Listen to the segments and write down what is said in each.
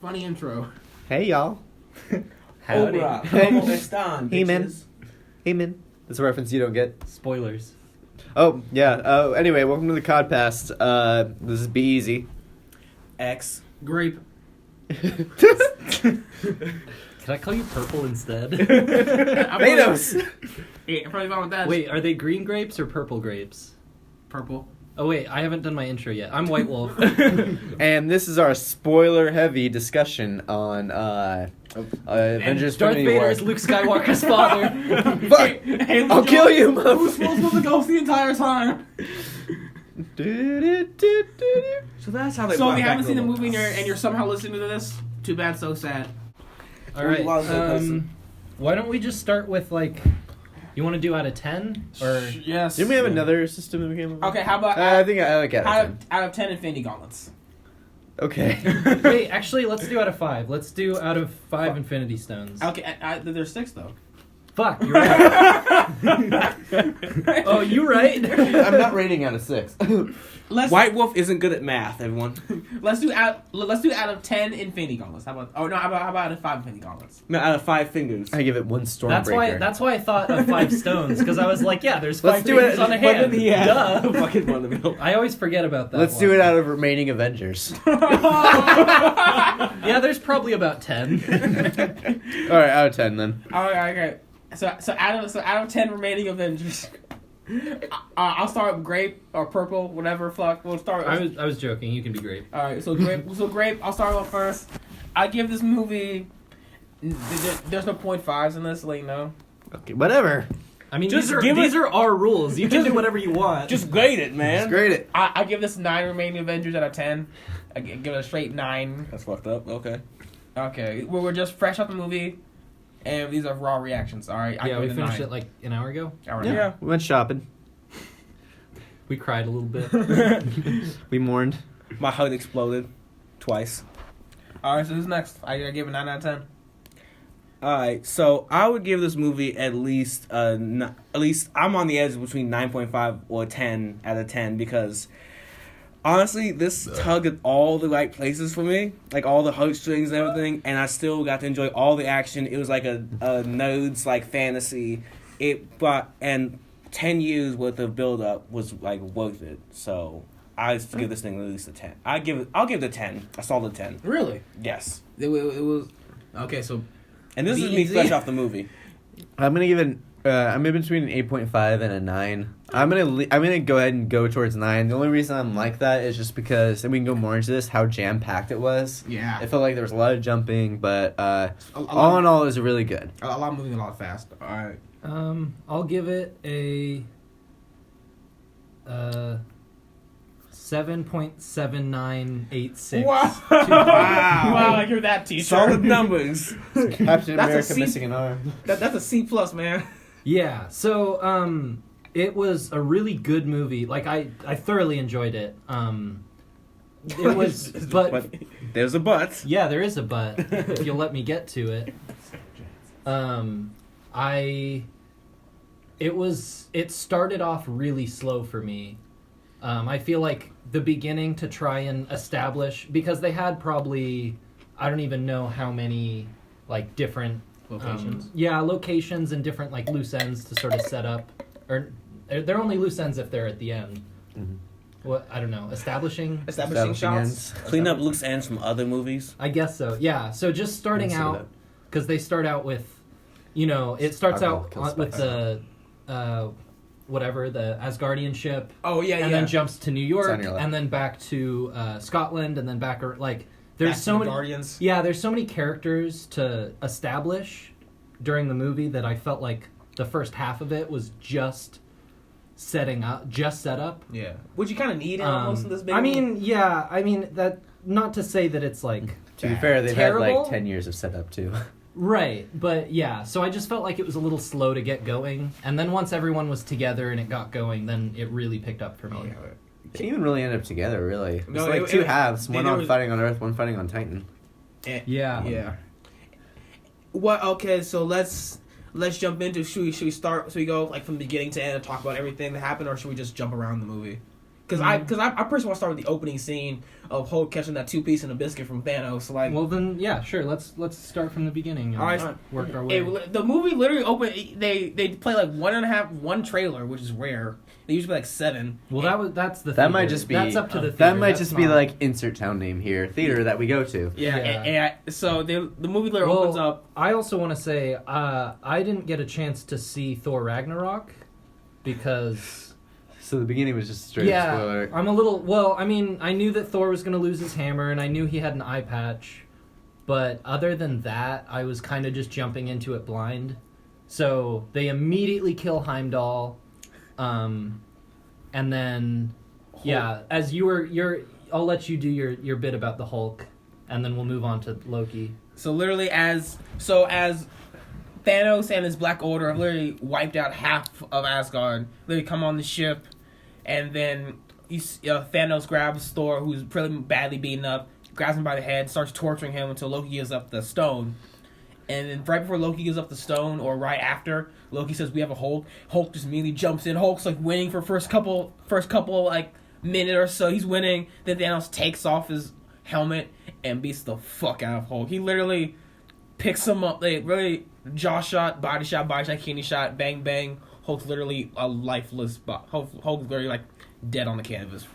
Funny intro. Hey, y'all. Howdy. Hey. Hey, man. Hey, man. That's a reference you don't get. Spoilers. Oh, yeah. Anyway, welcome to the Codpast. This is Be Easy. X. Grape. Can I call you purple instead? Tomatoes! Yeah, probably fine with that. Wait, are they green grapes or purple grapes? Purple. Oh wait, I haven't done my intro yet. I'm White Wolf. And this is our spoiler-heavy discussion on Avengers Darth Infinity Vader War. is Luke Skywalker's father. Fuck! Hey, I'll kill you, Who's motherfucker! supposed to ghost the entire time? So that's how they. So if you haven't seen the movie and you're somehow listening to this, too bad, so sad. All right. Why don't we just start with you want to do out of 10 or? Yes. Didn't we have another system that we came up with? Okay, how about I think I like out of 10. out of 10 Infinity Gauntlets? Okay. Wait, actually, let's do out of 5. Let's do out of 5 Infinity Stones. Okay, there's 6 though. Fuck, you're right. Oh, you right. I'm not rating out of 6. White Wolf isn't good at math, everyone. Let's do out of 10 Infinity Gauntlets. How about out of 5 Infinity Gauntlets? No, out of 5 fingers. I give it 1 Stormbreaker. That's why I thought of 5 stones, because I was like, yeah, there's 5 Let's do it. fingers on a hand. Duh. Fucking wonderful. I always forget about that. Let's do it out of remaining Avengers. Yeah, there's probably about 10. Alright, out of 10 then. Okay. So out of 10 remaining Avengers, I'll start with grape or purple, whatever. Fuck, we'll start. I was joking. You can be grape. All right, so grape. I'll start off first. I give this movie. There's no .5s in this, like no. Okay, whatever. I mean, Just these are our rules. You can do whatever you want. Just grade it, man. Let's grade it. I give this 9 remaining Avengers out of 10. I give it a straight 9. That's fucked up. Okay. Okay, we're just fresh off the movie, and these are raw reactions. All right, Yeah, we finished 9. it like an hour ago. Yeah, we went shopping. We cried a little bit. We mourned. My heart exploded. Twice. All right, so who's next? I give it 9 out of 10. Alright, so I would give this movie at least I'm on the edge between 9.5 or 10 out of 10 because honestly, this tugged at all the right places for me, like all the heartstrings and everything, and I still got to enjoy all the action. It was like a nerd's fantasy. And 10 years worth of build up was worth it. So I give this thing at least a 10. I'll give it a 10. A solid 10. Really? Yes. It was okay. So. And this is me easy. fresh off the movie. I'm gonna give it. I'm in between an 8.5 and a 9. I'm gonna go ahead and go towards 9. The only reason I'm like that is just because, and we can go more into this, how jam packed it was. Yeah. It felt like there was a lot of jumping, but all in all, it was really good. A lot moving a lot fast. All right. I'll give it a 7.7986. Wow! Wow! You're that teacher. Solid numbers. Captain That's a America C- missing an arm. That's a C+, man. Yeah. So it was a really good movie. I thoroughly enjoyed it. It was, but There's a but. yeah, there is a but. If you'll let me get to it. It started off really slow for me. I feel like the beginning to try and establish, because they had probably, I don't even know how many different Locations. locations and different loose ends to sort of set up, or they're only loose ends if they're at the end. Mm-hmm. What, I don't know, establishing Shots. ends. Clean up loose ends from other movies. I guess so. Yeah. So just starting Let's see out, because they start out with, it starts out with the whatever, the Asgardian ship. Oh yeah, And then jumps to New York, on your left. and then back to Scotland, and then back there's so many Guardians. Yeah, there's so many characters to establish during the movie that I felt like the first half of it was just set up. Yeah. Would you kind of need it almost in this big? I mean that, not to say that it's To be fair, they've terrible. had 10 years of setup too. Right, but yeah, so I just felt like it was a little slow to get going, and then once everyone was together and it got going, then it really picked up for me. They didn't even really end up together, really. It's No, like it- two it- halves. One there was- fighting on Earth, one fighting on Titan. Yeah. Yeah. What? Okay, so let's jump into. Should we start? Should we go from the beginning to end and talk about everything that happened, or should we just jump around the movie? Because I personally want to start with the opening scene of Hulk catching that 2-piece and a biscuit from Thanos. Like, Well then, yeah, sure. Let's start from the beginning and All right. work our way. the movie literally opened. They play like one trailer, which is rare. They usually play like 7. Well, that's the. That theater. might just be. That's up to the. That theater. might That's just be not- like insert town name here, theater that we go to. Yeah. So the movie literally opens up. I also want to say I didn't get a chance to see Thor Ragnarok because. So the beginning was just straight up spoiler. I'm a little. Well, I mean, I knew that Thor was going to lose his hammer, and I knew he had an eye patch. But other than that, I was kind of just jumping into it blind. So they immediately kill Heimdall, and then as I'll let you do your bit about the Hulk, and then we'll move on to Loki. So literally, as Thanos and his Black Order have literally wiped out half of Asgard, they come on the ship, and then Thanos grabs Thor, who's pretty badly beaten up, grabs him by the head, starts torturing him until Loki gives up the stone. And then right before Loki gives up the stone, or right after, Loki says, "We have a Hulk." Hulk just immediately jumps in. Hulk's like winning for first couple like minute or so. He's winning. Then Thanos takes off his helmet and beats the fuck out of Hulk. He literally picks him up. They really jaw shot, body shot, kidney shot, bang bang. Hulk's literally a lifeless. Hulk's literally like dead on the canvas.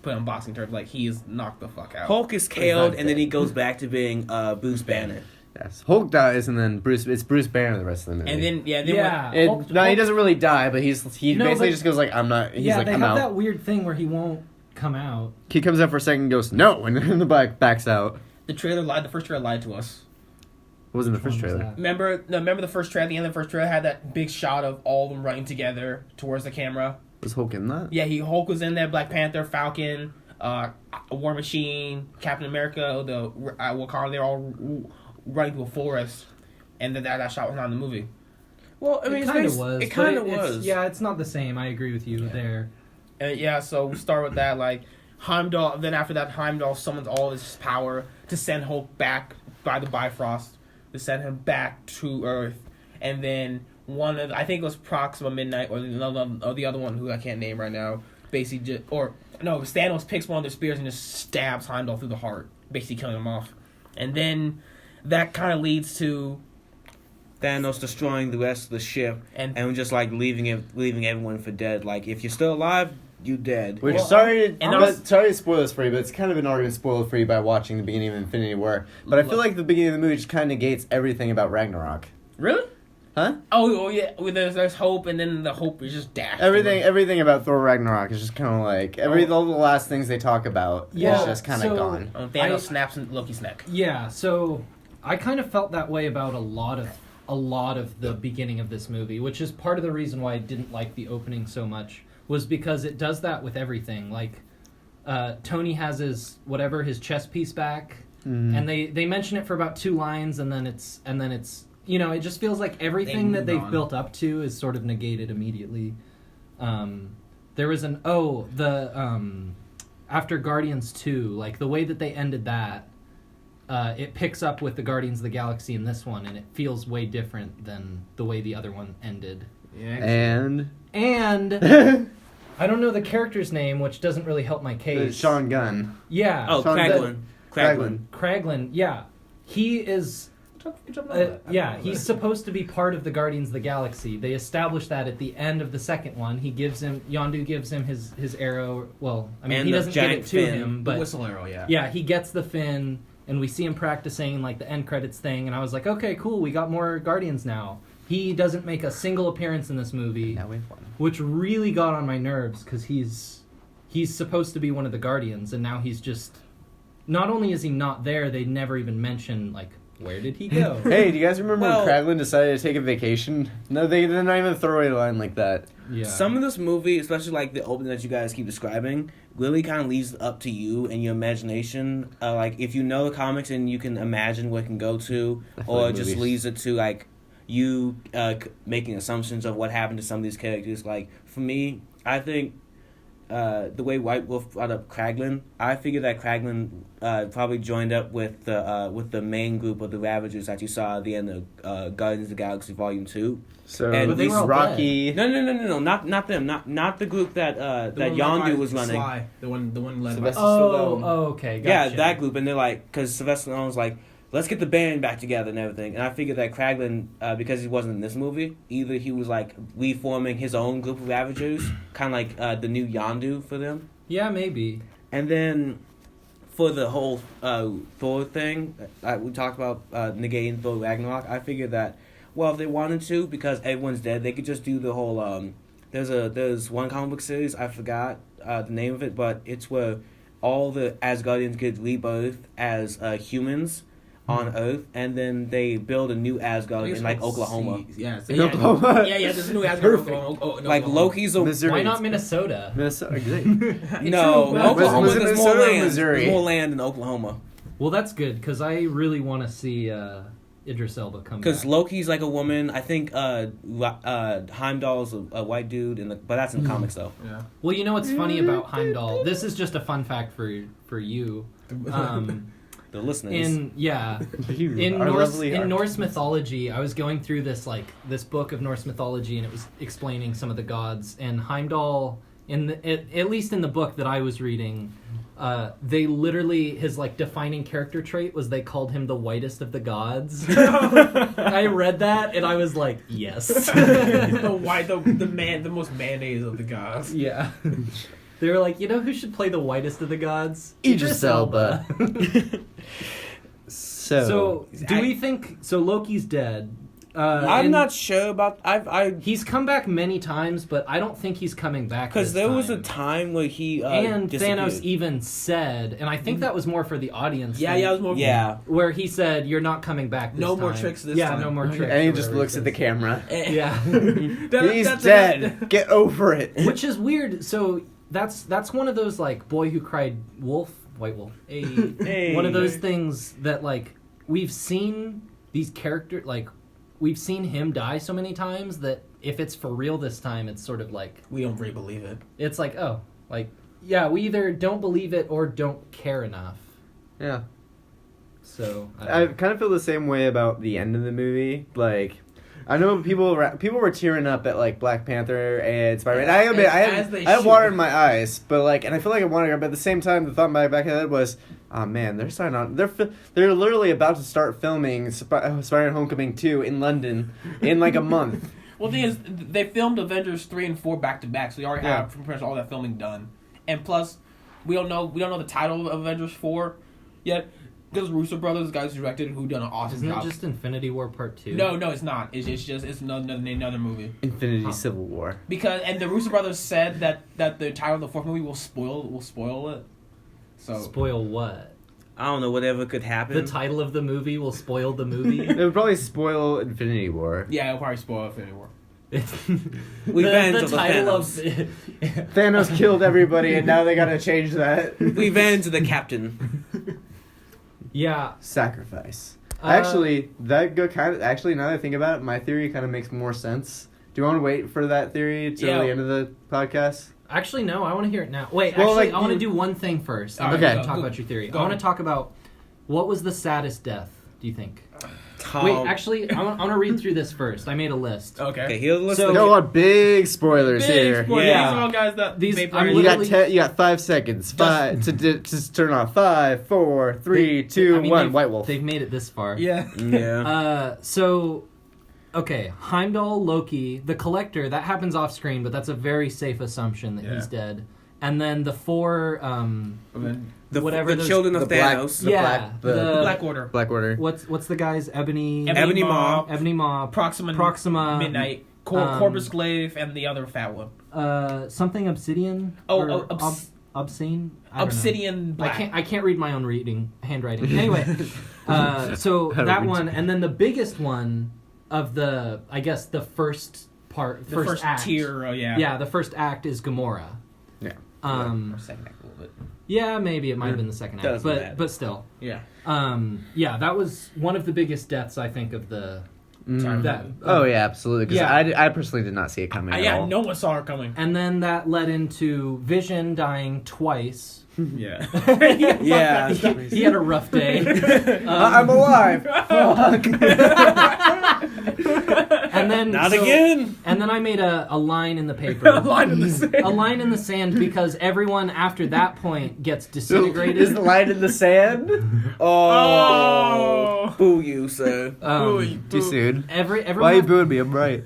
Put on boxing terms, like he is knocked the fuck out. Hulk is KO'd, and then he goes back to being Bruce Banner. Yes, Hulk dies, and then it's Bruce Banner the rest of the movie. And then he doesn't really die, but he No, basically but- just goes like, I'm not. He's yeah, like, they I'm have out. that weird thing where he won't come out. He comes out for a second and goes no, and then the backs out. the trailer lied. The first trailer lied to us. What was in the first Which one was trailer? that? Remember the first trailer. At the end of the first trailer had that big shot of all of them running together towards the camera. Was Hulk in that? Yeah, Hulk was in there. Black Panther, Falcon, War Machine, Captain America, the Wakanda. They're all running through a forest, and that shot was not in the movie. Well, I mean, It kind of was. It kind but of was. Yeah, it's not the same. I agree with you there. And so we start with that. Like Heimdall. Then after that, Heimdall summons all his power to send Hulk back by the Bifrost, to send him back to Earth, and then I think it was Proxima Midnight or the other one who I can't name right now. Basically, Thanos picks one of their spears and just stabs Heimdall through the heart, basically killing him off. And then that kind of leads to Thanos destroying the rest of the ship and just like leaving everyone for dead. Like, if you're still alive, you dead. Which sorry to spoil this for you, but it's kind of been already spoiled for you by watching the beginning of Infinity War. But I feel like the beginning of the movie just kind of negates everything about Ragnarok. Really? Huh? Oh yeah. There's hope, and then the hope is just dashed. Everything about Thor Ragnarok is just kind of like all the last things they talk about is just kind of gone. Thanos snaps Loki's neck. Yeah, so I kind of felt that way about a lot of the beginning of this movie, which is part of the reason why I didn't like the opening so much, was because it does that with everything. Like Tony has his chest piece back, and they mention it for about 2 lines, and then it's it just feels like everything that they've built up to is sort of negated immediately. There was after Guardians 2, like the way that they ended that, it picks up with the Guardians of the Galaxy in this one, and it feels way different than the way the other one ended. And I don't know the character's name, which doesn't really help my case. Sean Gunn. Yeah. Oh, Kraglin. Kraglin, yeah. He is... he's supposed to be part of the Guardians of the Galaxy. They established that at the end of the second one. Yondu gives him his arrow. Well, I mean, and he doesn't give it to fin. him, but The whistle arrow, yeah. Yeah, he gets the fin, and we see him practicing like the end credits thing, and I was like, okay, cool, we got more Guardians now. He doesn't make a single appearance in this movie, Now we have one. which really got on my nerves because he's supposed to be one of the Guardians, and now he's just... Not only is he not there, they never even mention, like, where did he go? Hey, do you guys remember when Kraglin decided to take a vacation? No, they're not even throw away a line like that. Yeah. Some of this movie, especially like the opening that you guys keep describing, really kind of leaves it up to you and your imagination. Like, if you know the comics and you can imagine what it can go to, or just leaves it to like you making assumptions of what happened to some of these characters. Like, for me, I think the way White Wolf brought up Kraglin, I figured that Kraglin probably joined up with the main group of the Ravagers that you saw at the end of Guardians of the Galaxy Volume 2. So And But they were all Rocky. No, not them, not the group that that Yondu was running. Sly, the one led by. Sylvester Stallone. Okay, Yeah, gotcha. that group, and they're like, because Sylvester Stallone was like, let's get the band back together and everything. And I figured that Kraglin, because he wasn't in this movie, either he was like reforming his own group of Ravagers, kind of like the new Yondu for them. Yeah, maybe. And then for the whole Thor thing, we talked about negating Thor Ragnarok. I figured that, well, if they wanted to, because everyone's dead, they could just do the whole. There's one comic book series, I forgot the name of it, but it's where all the Asgardians get rebirth as humans on Earth, and then they build a new Asgard in like Oklahoma. Yeah, In Oklahoma? Yeah, there's a new Asgard. Like Loki's a Missouri. Why not Minnesota? Minnesota. Exactly. no Was- Oklahoma. was it There's Minnesota more or land. Missouri? There's more land in Oklahoma. Well, that's good because I really want to see Idris Elba come Because back. Loki's like a woman. I think Heimdall's a white dude, but that's in the comics though. Yeah. Well, you know what's funny about Heimdall? This is just a fun fact for you. The listeners. In Our Norse lovely in art. Norse mythology, I was going through this book of Norse mythology, and it was explaining some of the gods. And Heimdall, at least in the book that I was reading, they literally his like defining character trait was they called him the whitest of the gods. I read that and I was like, yes. the most mayonnaise of the gods. Yeah. They were like, you know who should play the whitest of the gods? Idris Elba. So do we think so? Loki's dead. I'm and not sure about He's come back many times, but I don't think he's coming back. because this there was a time. time where he And disappeared. Thanos even said, and I think that was more for the audience. Yeah, than- yeah, it was more. Yeah, Where he said, "You're not coming back. This No more time." tricks this yeah, time. no more tricks. and he or just whatever looks at the says. camera. Yeah, He's dead. Get over it. which is weird. So that's one of those like Boy Who Cried Wolf, White Wolf. Hey. One of those things that like we've seen these characters like. We've seen him die so many times that if it's for real this time, it's sort of like... We don't really believe it. It's like, oh, like, yeah, we either don't believe it or don't care enough. Yeah. So, I kind of feel the same way about the end of the movie. Like, I know people were tearing up at like Black Panther and Spider-Man. I admit, I had water in my eyes, but like, and I feel like I wanted, but at the same time, the thought in my back of the head was, oh man, they're literally about to start filming Spider-Man: Homecoming 2 in London in like a month. Well, the thing is, they filmed Avengers 3 and 4 back to back, so they already have pretty much all that filming done. And plus, we don't know the title of Avengers 4 yet. Because Russo brothers, the guys who directed, who done an awesome Isn't job. it just Infinity War Part 2? No, it's not. It's another movie. Infinity Civil War. And the Russo brothers said that the title of the fourth movie will spoil it. So Spoil what? I don't know, whatever could happen. The title of the movie will spoil the movie? It would probably spoil Infinity War. yeah, it'll probably spoil Infinity War. Revenge the of the title Thanos. Thanos killed everybody, and now they gotta change that. Revenge of the Captain. Yeah. Sacrifice. Actually, now that I think about it, my theory kind of makes more sense. Do you want to wait for that theory till Yeah. the end of the podcast? Actually, no, I want to hear it now. Wait, Well, actually, like, I want to you- do one thing first. And Alright, then we okay. can talk Go- about your theory. go I want on. to talk about what was the saddest death, do you think? Tom. Wait, actually, I want to read through this first. I made a list. Okay, here's the list. So- You don't want big spoilers here. spoilers. Yeah. These are all guys that These- vaporized. I'm You got literally- you got 5 seconds. To turn off. 5, 4, 3, 2, I mean, 1. they've- White Wolf. They've made it this far. Yeah. Yeah. Okay, Heimdall, Loki, the Collector, that happens off screen, but that's a very safe assumption that he's dead. And then the four, whatever the those- children of the black- Thanos. the yeah, the Black Order. Black Order. what's the guys? Ebony Ebony Maw. Proxima, Midnight, Corpus Glaive, and the other fat one. something Obsidian. Oh, Or Obscene. I don't know. Obsidian Black. I can't read my own handwriting. Anyway, so that one, and then the biggest one of the, I guess the first part, The first act. tier, yeah. Yeah, the first act is Gamora. Yeah. Or second act a little bit. Yeah, maybe it might have been the second act, Doesn't matter. but still. Yeah. Yeah, that was one of the biggest deaths I think of the That Oh yeah, absolutely. Because Yeah. I personally did not see it coming at all. no one saw her coming. And then that led into Vision dying twice. Yeah. Yeah. He had a rough day. I'm alive. Fuck. And then Not again. And then I made a line in the paper. A line in the sand. A line in the sand because everyone after that point gets disintegrated. Is the line in the sand? Oh. Boo you, sir. Too soon. Everyone Why you booing me? I'm right.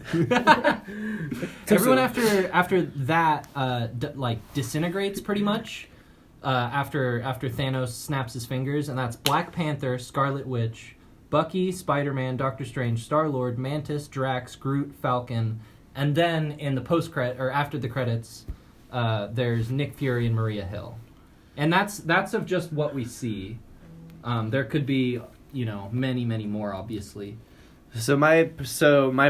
Everyone after that disintegrates pretty much. After Thanos snaps his fingers, and that's Black Panther, Scarlet Witch, Bucky, Spider-Man, Doctor Strange, Star-Lord, Mantis, Drax, Groot, Falcon, and then in the after the credits, there's Nick Fury and Maria Hill, and that's of just what we see. There could be many more, obviously. So my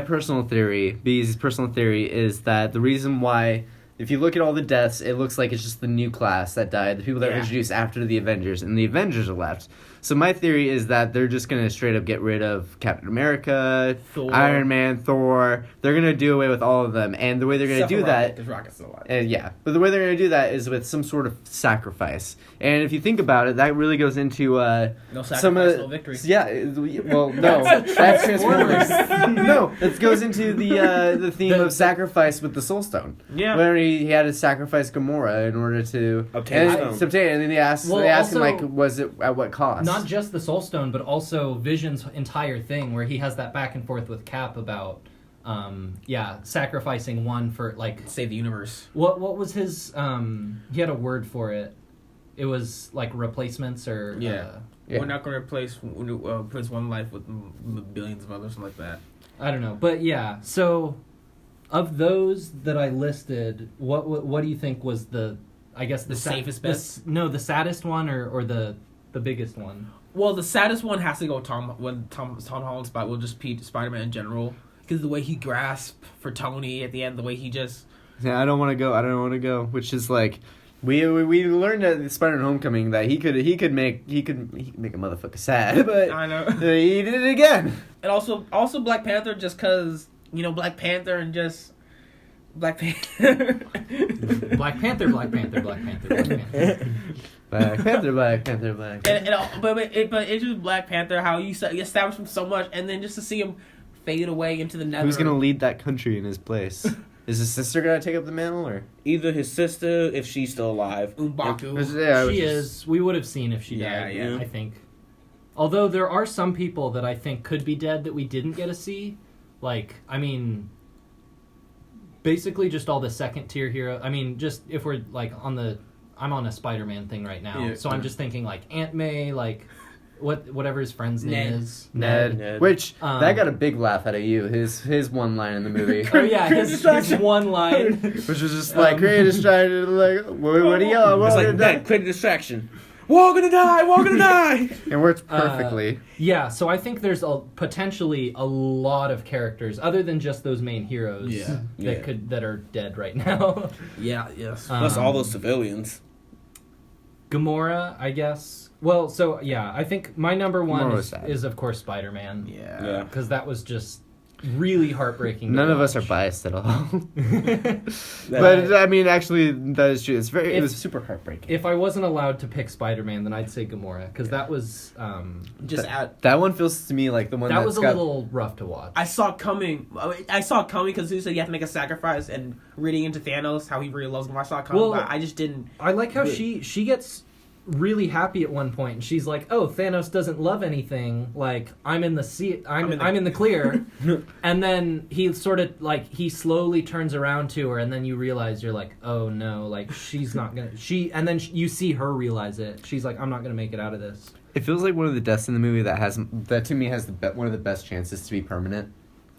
personal theory, B's personal theory, is that the reason why, if you look at all the deaths, it looks like it's just the new class that died, the people that were introduced after the Avengers, and the Avengers are left. So my theory is that they're just going to straight up get rid of Captain America, Thor. Iron Man, Thor. They're going to do away with all of them. And the way they're going to do that... Because Rocket's still alive. But the way they're going to do that is with some sort of sacrifice. And if you think about it, that really goes into... no sacrifice, no victory. Yeah, well, no. That's Transformers. No, it goes into the theme of sacrifice with the Soul Stone. Yeah. Where he had to sacrifice Gamora in order to obtain the stone. And then they asked him, like, was it at what cost? Not just the Soul Stone, but also Vision's entire thing, where he has that back and forth with Cap about, sacrificing one for save the universe. What was his? He had a word for it. It was like replacements or We're not going to replace one life with billions of others, something like that. I don't know, but yeah. So, of those that I listed, what do you think was the safest bet? The saddest one or the biggest one? Well, the saddest one has to go Tom Holland's spot will just be Spider-Man in general, because the way he grasped for Tony at the end, the way he just... Yeah, I don't want to go, which is like... We learned at Spider-Man Homecoming that he could make a motherfucker sad, but I know. He did it again. And also Black Panther, just because, Black Panther and just... Black Panther. Black Panther. Black Panther. But it's just Black Panther, how you established him so much, and then just to see him fade away into the nether. Who's gonna lead that country in his place? Is his sister gonna take up the mantle, or either his sister, if she's still alive? M'Baku. She is. We would have seen if she died. Yeah. I think. Although there are some people that I think could be dead that we didn't get to see, basically just all the second tier hero. I mean, just if we're I'm on a Spider-Man thing right now, so I'm just thinking Aunt May, whatever his friend's name is, Ned. Which that got a big laugh out of you. His one line in the movie. Oh yeah, his one line, which was just create a distraction. What do y'all? It's Ned, create a distraction. We're all gonna die. It works perfectly. Yeah, so I think there's potentially a lot of characters other than just those main heroes that are dead right now. Yes. Plus all those civilians. Gamora, I guess. Well, so yeah, I think my number one is of course Spider-Man. Yeah. Because that was just really heartbreaking. None of us are biased at all. But I mean, actually, that is true. It was super heartbreaking. If I wasn't allowed to pick Spider-Man, then I'd say Gamora, because that was that one feels to me like the one that was a little rough to watch. I saw it coming because he said you have to make a sacrifice, and reading into Thanos, how he really loves him. I saw it coming, but I just didn't. I like how she gets really happy at one point, and she's like, "Oh, Thanos doesn't love anything. I'm in the I'm in the clear." And then he sort of he slowly turns around to her, and then you realize you're like, "Oh no, she's not gonna." And then you see her realize it. She's like, "I'm not gonna make it out of this." It feels like one of the deaths in the movie that to me has one of the best chances to be permanent.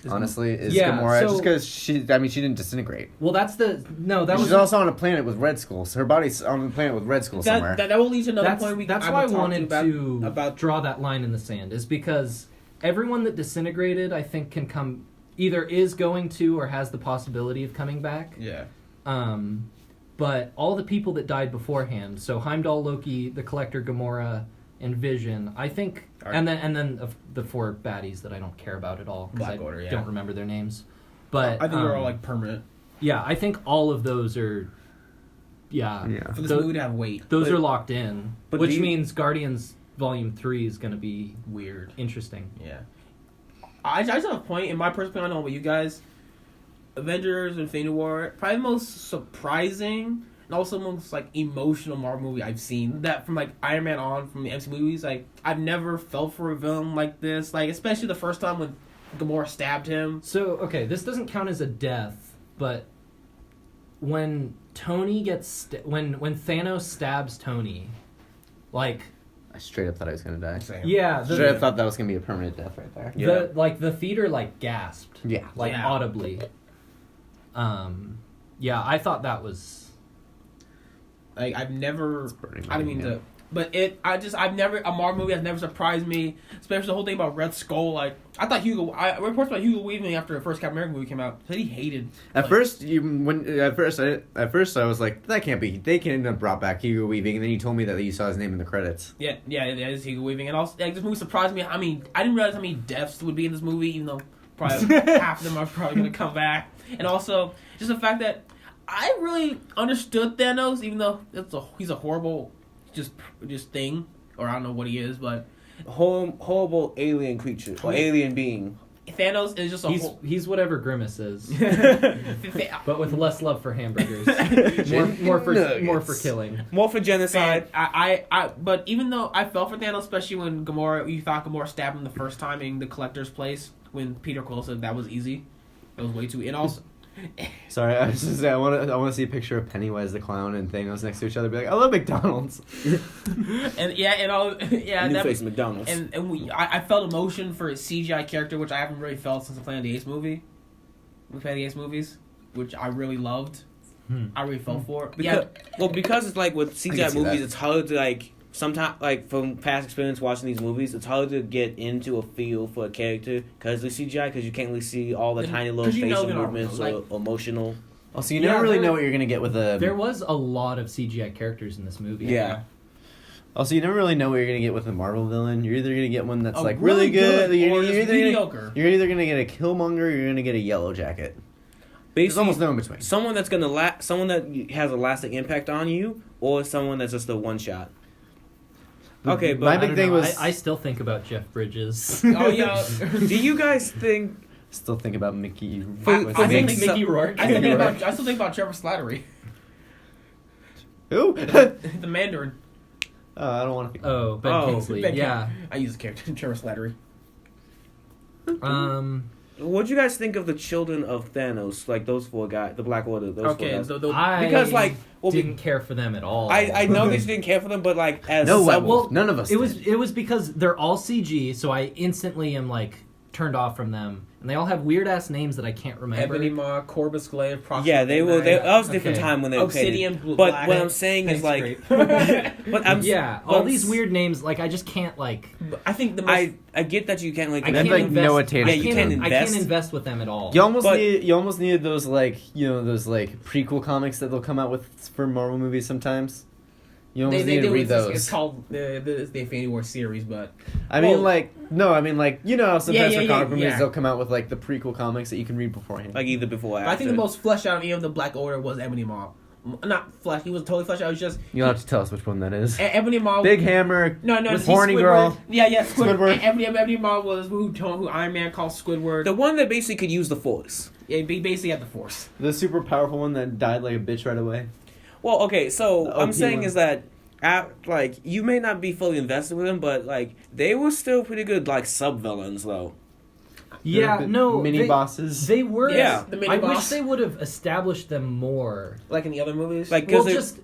Honestly, is Gamora, just because she didn't disintegrate. Well, she's also on a planet with Red Skull, so her body's on a planet with Red Skull somewhere. That will lead to another point. That's why I wanted to draw that line in the sand, is because everyone that disintegrated, I think, can either is going to or has the possibility of coming back. Yeah. But all the people that died beforehand, so Heimdall, Loki, the Collector, Gamora, and Vision. I think, and then of the 4 baddies that I don't care about at all because I don't remember their names. But I think they're all like permanent. Yeah, I think all of those are. Yeah. For this movie to have weight, those are locked in, but which means Guardians Volume 3 is going to be weird, interesting. Yeah. I just have a point in my personal opinion. I don't know about you guys. Avengers: Infinity War, probably the most surprising and also most like emotional Marvel movie I've seen. That from like Iron Man on, from the MC movies, like I've never felt for a villain like this. Like especially the first time when Gamora stabbed him. So okay, this doesn't count as a death, but when Tony gets when Thanos stabs Tony, like I straight up thought I was gonna die. Same. yeah, Straight up thought that was gonna be a permanent death right there. the theater like gasped, audibly. Yeah, I thought that was like I've never. I didn't mean to, but I've never a Marvel movie has never surprised me. Especially the whole thing about Red Skull. Like I thought reports about Hugo Weaving after the first Captain America movie came out said he hated. At first I was like, that can't be. They can't have brought back Hugo Weaving, and then you told me that you saw his name in the credits. Yeah, it's Hugo Weaving, and also like, this movie surprised me. I mean, I didn't realize how many deaths would be in this movie, even though probably half of them are probably going to come back, and also just the fact that I really understood Thanos, even though he's a horrible just thing, or I don't know what he is, but horrible alien creature or alien being. Thanos is just he's whatever Grimace is, but with less love for hamburgers, more for killing, more for genocide. But even though I felt for Thanos, especially when you thought Gamora stabbed him the first time in the Collector's place, when Peter Quill said that was easy, it was way too. And also, sorry, I was just saying, I want to see a picture of Pennywise the clown and Thanos next to each other. Be like, I love McDonald's. New face McDonald's. I felt emotion for a CGI character, which I haven't really felt since the Planet of the Apes movie. The Planet of the Apes movies, which I really loved. I really felt for. Because it's like with CGI movies, it's hard to like. Sometimes, like, from past experience watching these movies, it's hard to get into a feel for a character because of CGI, because you can't really see all the tiny little facial movements or emotional. Also, you never really know what you're going to get with a... There was a lot of CGI characters in this movie. Yeah. Also, you never really know what you're going to get with a Marvel villain. You're either going to get one that's, like, really good, or you're either going to get a Killmonger, or you're going to get a Yellow Jacket. There's almost no in between. Someone that's someone that has a lasting impact on you, or someone that's just a one-shot. Okay, but my big thing was I still think about Jeff Bridges. Oh yeah. Do you guys think? Still think about Mickey. I think Mickey Rourke. I still think about Trevor Slattery. Who? The Mandarin. I don't want to think. Oh, Ben Kingsley. Yeah. I use the character Trevor Slattery. What'd you guys think of the children of Thanos? Like those 4 guys, the Black Order. Those 4 guys. Because didn't care for them at all. I know they didn't care for them, but like as none of us. It was because they're all CG, so I instantly am like turned off from them, and they all have weird ass names that I can't remember. Ebony Maw, Corvus Glaive, Proxima. Yeah, they were. That was a different time when they were Obsidian. But what I'm saying is like, all these weird names. Like I just can't like. I think the most. I get that you can't like. I can't invest. Yeah, you can't invest. I can't invest with them at all. You almost needed those like those like prequel comics that they'll come out with for Marvel movies sometimes. You almost need to read those. It's called the Infinity War series, but I mean sometimes for comic movies they'll come out with like the prequel comics that you can read beforehand, like either before or after. I think the most fleshed out of any of the Black Order was Ebony Maw. Not fleshed. He was totally fleshed out. It was just you'll have to tell us which one that is. Ebony Maw. Big Hammer. No. Horny girl. Yeah. Squidward. Ebony Maw was who Iron Man called Squidward. The one that basically could use the Force. Yeah, he basically had the Force. The super powerful one that died like a bitch right away. Well, okay, so I'm saying is that, like, you may not be fully invested with them, but, like, they were still pretty good, like, sub-villains, though. Yeah, mini bosses. They were. Yeah, the mini boss. I wish they would have established them more, like in the other movies. Like, because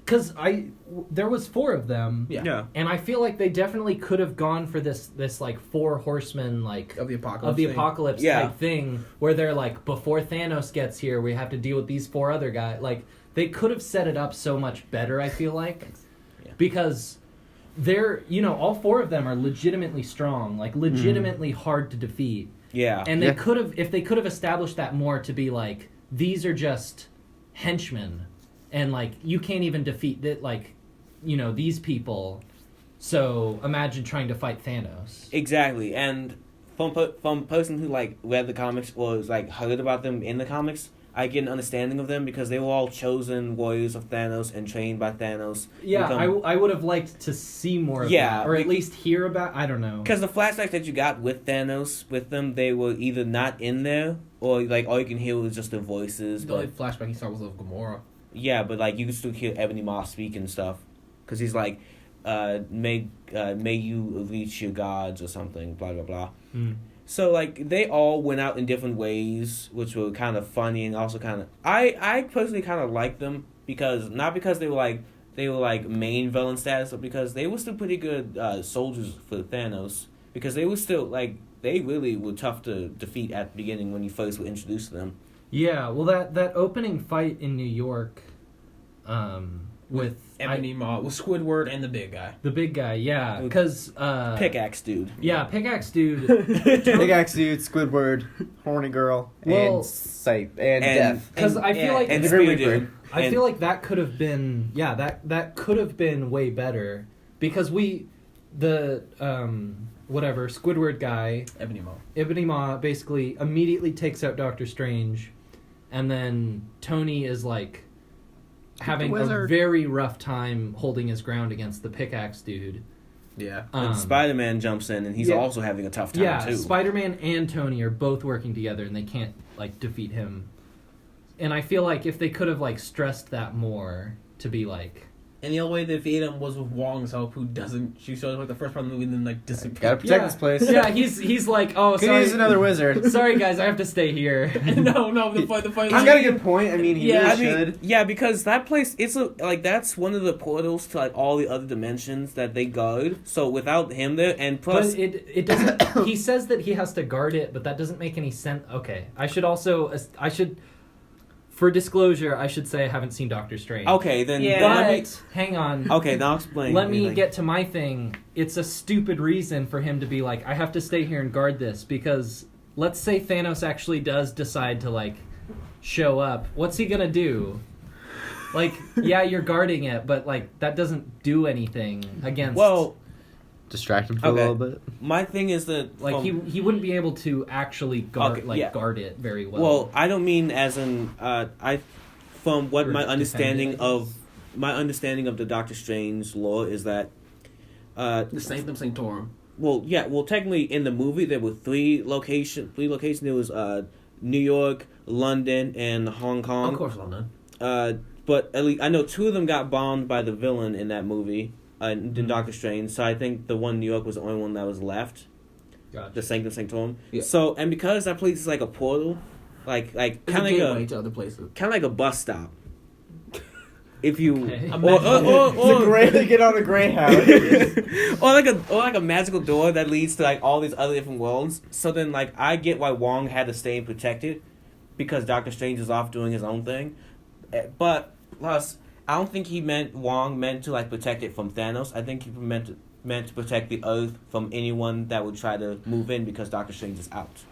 there was 4 of them. Yeah. And I feel like they definitely could have gone for this like 4 horsemen like of the apocalypse type thing, where they're like, before Thanos gets here, we have to deal with these 4 other guys. Like they could have set it up so much better. I feel like, because they're all 4 of them are legitimately strong, like legitimately hard to defeat. Yeah. And they could have, if they could have established that more, to be like, these are just henchmen, and like you can't even defeat that, like, these people. So imagine trying to fight Thanos. Exactly, and from a person who like read the comics or was like heard about them in the comics, I get an understanding of them because they were all chosen warriors of Thanos and trained by Thanos. Yeah, I would have liked to see more of that, or at least hear about. I don't know. Because the flashbacks that you got with Thanos with them, they were either not in there or like all you can hear was just their voices. The only flashback he saw was of Gamora. Yeah, but like you can still hear Ebony Maw speak and stuff, because he's like, may you reach your gods or something, blah blah blah. Mm. So like they all went out in different ways, which were kind of funny and also kind of I personally kind of liked them because not because they were like main villain status, but because they were still pretty good soldiers for Thanos, because they were still like they really were tough to defeat at the beginning when you first were introduced to them. Yeah, well that opening fight in New York, with Ebony Maw, with Squidward and the big guy. The big guy, yeah, because Pickaxe dude. Yeah, Pickaxe dude. Pickaxe dude, Squidward, horny girl, and sight and death. Because I feel like and Spear dude. I feel like that could have been that could have been way better because whatever Squidward guy Ebony Maw basically immediately takes out Doctor Strange, and then Tony is like having a very rough time holding his ground against the Pickaxe dude. Yeah. And Spider-Man jumps in and he's also having a tough time too. Spider-Man and Tony are both working together and they can't like defeat him. And I feel like if they could have like stressed that more to be like, and the only way to defeat him was with Wong's help, who doesn't. She shows like the first part of the movie and then like disappears. Gotta protect this place. Yeah, he's like, oh, could sorry, use another wizard. Sorry guys, I have to stay here. no, the fight. He's got a good point. I mean, he really should. Yeah, because that place, it's that's one of the portals to like all the other dimensions that they guard. So without him there, and plus, but it doesn't. He says that he has to guard it, but that doesn't make any sense. Okay, I should. For disclosure, I should say I haven't seen Doctor Strange. Okay, then... But, hang on. Okay, now explain. Let me get to my thing. It's a stupid reason for him to be like, I have to stay here and guard this, because let's say Thanos actually does decide to, like, show up. What's he gonna do? Like, yeah, you're guarding it, but, like, that doesn't do anything against... Well... Distract him for a little bit. My thing is that like he wouldn't be able to actually guard it very well. Well, I don't mean as in from what my understanding of the Doctor Strange lore is that the Sanctum Sanctorum. Well, yeah. Well, technically, in the movie, there were three locations. There was New York, London, and Hong Kong. Of course, London. But at least I know two of them got bombed by the villain in that movie. In Doctor Strange, so I think the one in New York was the only one that was left. Gotcha. The Sanctum Sanctorum. Yeah. So, and because that place is like a portal, like kind of like gateway to other places, kind of like a bus stop. If you or get on a Greyhound, or like a magical door that leads to like all these other different worlds. So then, like, I get why Wong had to stay protected because Doctor Strange is off doing his own thing, but plus. I don't think Wong meant to like protect it from Thanos. I think he meant to protect the Earth from anyone that would try to move in because Doctor Strange is out.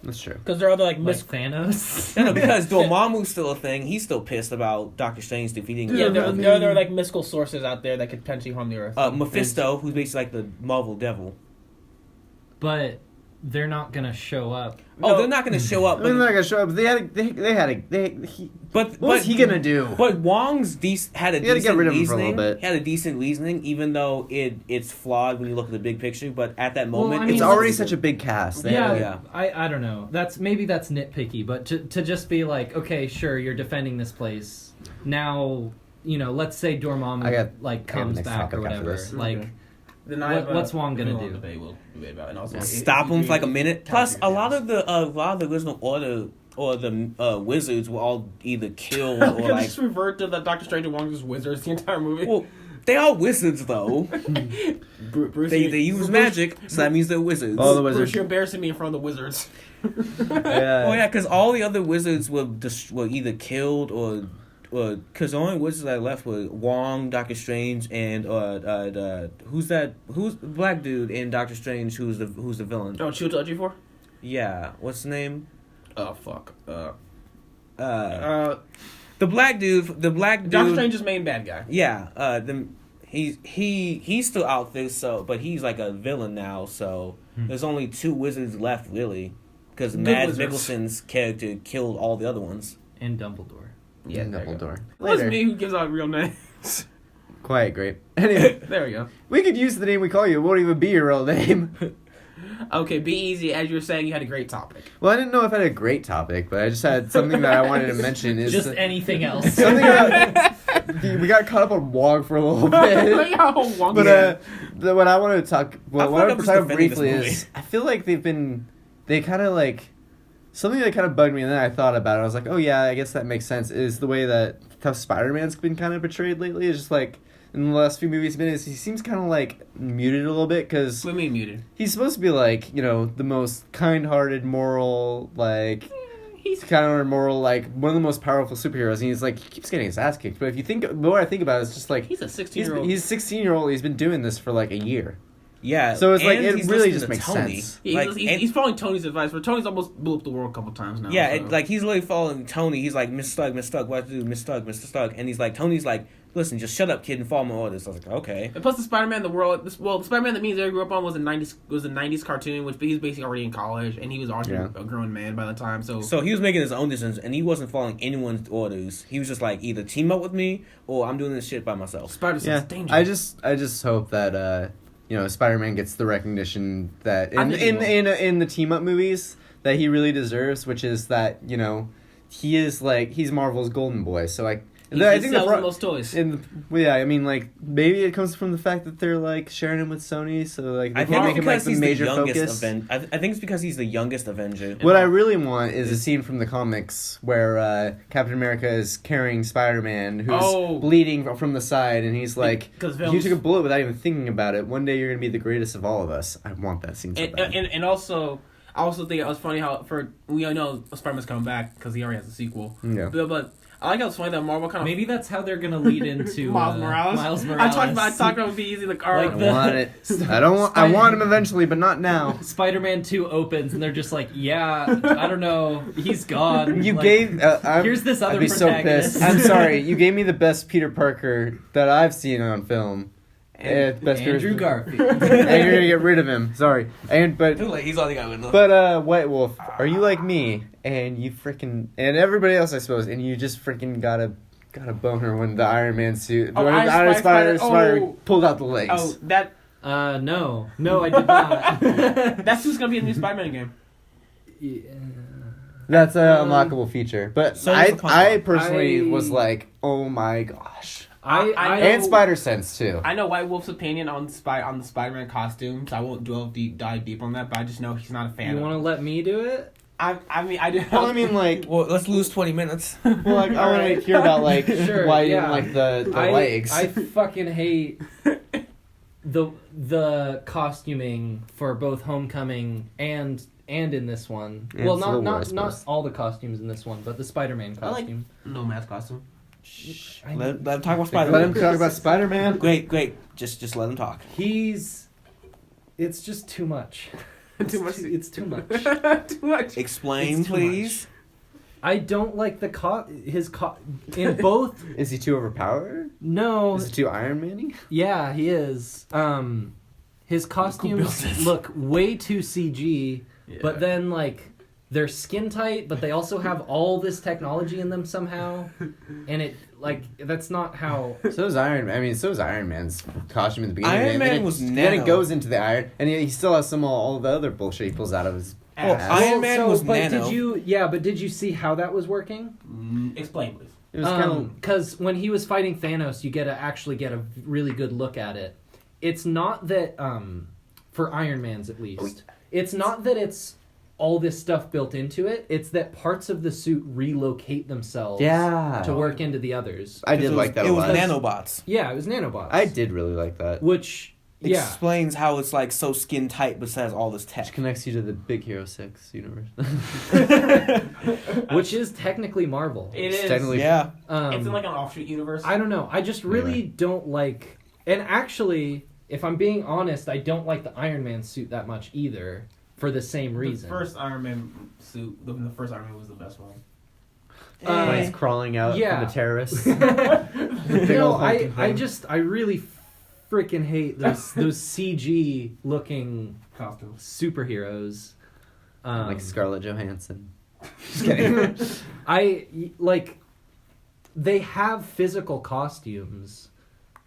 That's true. Because there are other like Thanos. No, because Dormammu's still a thing. He's still pissed about Doctor Strange defeating. Yeah, there are like mystical sources out there that could potentially harm the Earth. Mephisto, who's basically like the Marvel devil. But they're not gonna show up. Oh, they're not gonna show up. They're not gonna show up. What was he gonna do? But Wong's had a decent reasoning. For a little bit. He had a decent reasoning, even though it's flawed when you look at the big picture. But at that moment, I mean, it's already such a big cast. Yeah. I don't know. That's nitpicky, but to just be like, okay, sure, you're defending this place. Now, let's say Dormammu comes back or whatever. Like. What's Wong gonna do? Debate about, and also stop him for like a minute. Plus, a lot of the original Order or the wizards were all either killed or like. Just revert to the Doctor Strange and Wong as wizards the entire movie. Well, they are wizards though. Bruce, they use magic, so that means they're wizards. All the wizards. Bruce, you're embarrassing me in front of the wizards. Yeah. Oh yeah, because all the other wizards were either killed or. Because the only wizards that left were Wong, Doctor Strange, and who's the black dude in Doctor Strange who's the villain? Oh, Chiwetel Ejiofor? Yeah, what's his name? Oh fuck. The black dude. Doctor Strange's main bad guy. Yeah. he's still out there, but he's like a villain now. So there's only 2 wizards left, really, because Mads Mikkelsen's character killed all the other ones. And Dumbledore. Yeah, Dumbledore. What's me who gives out real names? Quiet, grape. Anyway, there we go. We could use the name we call you. It won't even be your real name. Okay, be easy. As you were saying, you had a great topic. Well, I didn't know if I had a great topic, but I just had something that I wanted to mention. Is just anything else. Something about, we got caught up on Wong for a little bit. But what I wanted to talk, what I want to talk about briefly is, I feel like they kind of like, something that kind of bugged me, and then I thought about it. I was like, oh yeah, I guess that makes sense. Is the way that how Spider-Man's been kind of portrayed lately. It's just like, in the last few movies he seems kind of like muted a little bit, because what do you mean muted? He's supposed to be like, you know, the most kind-hearted, moral, like he's kind of moral, like one of the most powerful superheroes, and he's like, he keeps getting his ass kicked. But if you think, the more I think about it, it's just like he's a 16-year-old. He's 16-year-old. He's been doing this for like a year. Yeah, so it's like it really just makes Tony. sense. Yeah, he's following Tony's advice, but Tony's almost blew up the world a couple times now. Yeah, so. like he's literally following Tony. He's like, Mr. Stark, what to do, Mr. Stark, and he's like, Tony's like, listen, just shut up, kid, and follow my orders. I was like, okay. And plus, the Spider-Man, the Spider-Man that me and Zara grew up on was a '90s cartoon, which he was basically already in college, and he was already a grown man by the time. So he was making his own decisions, and he wasn't following anyone's orders. He was just like, either team up with me, or I'm doing this shit by myself. Spider-Sense dangerous. I just hope that you know, Spider-Man gets the recognition that in the team up movies that he really deserves, which is that, you know, he's Marvel's golden boy. So like, I think sells the most toys. Yeah, I mean, like, maybe it comes from the fact that they're like sharing him with Sony, so like they can't make him like the major focus. I think it's because he's the youngest Avenger. What I really want is a scene from the comics where Captain America is carrying Spider-Man, who's bleeding from the side, and he's like, "You took a bullet without even thinking about it. One day you're gonna be the greatest of all of us." I want that scene so bad. And also, I also think it was funny how we all know Spider-Man's coming back because he already has a sequel. Yeah, but I like how it's funny that Marvel kind of... Maybe that's how they're going to lead into... Miles Morales. I talked about it would be easy. Like, I want it. I want him eventually, but not now. Spider-Man 2 opens, and they're just like, yeah, I don't know. He's gone. You like, gave... here's this other protagonist. I'd be so pissed. I'm sorry. You gave me the best Peter Parker that I've seen on film. Andrew Garfield. And you're gonna get rid of him. Sorry. But he's all the guy with White Wolf, are you like me? And you freaking and everybody else, I suppose, and you just freaking got a boner when the Iron Man suit, Spider pulled out the legs. Oh, that. No, I did not. That's who's gonna be in the new Spider-Man game. Yeah. That's an unlockable feature, but so I personally was like, oh my gosh. And Spider-Sense too. I know White Wolf's opinion on the Spider-Man costume, so I won't dive deep on that. But I just know he's not a fan. You want to let me do it? I mean, I do. Well, I mean, like, let's lose 20 minutes. Well, like, I want to hear about like why you didn't like the legs. I fucking hate the costuming for both Homecoming and in this one. Yeah, well, not all the costumes in this one, but the Spider-Man costume. I like Nomad's costume. Let him talk about Spider-Man. Let him talk about Spider-Man. Great. Just let him talk. It's just too much. It's too much. Too much. Explain, please. I don't like in both. Is he too overpowered? No. Is he too Iron Man-y? Yeah, he is. His costumes look way too CG, but then like they're skin tight, but they also have all this technology in them somehow, and it like that's not how. So is Iron Man's costume in the beginning. Iron Man was nano. Then it goes into the iron, and he still has some all the other bullshit he pulls out of his ass. Iron Man was nano. Did you see how that was working? Explain, please. It was kind of because when he was fighting Thanos, you actually get a really good look at it. It's not that for Iron Man's at least. It's not that it's all this stuff built into it. It's that parts of the suit relocate themselves to work into the others. I did like that a lot. It was nanobots. Yeah, it was nanobots. I did really like that. Which explains how it's like so skin tight but has all this tech. Which connects you to the Big Hero 6 universe. Which is technically Marvel. It is. Technically, yeah. It's in like an offshoot universe. I don't know. I just really don't like... And actually, if I'm being honest, I don't like the Iron Man suit that much either. For the same reason. The first Iron Man suit, the first Iron Man was the best one. When he's crawling out from the terrorists. No, I really freaking hate those CG looking Costumes. superheroes. Like Scarlett Johansson. Just kidding. They have physical costumes.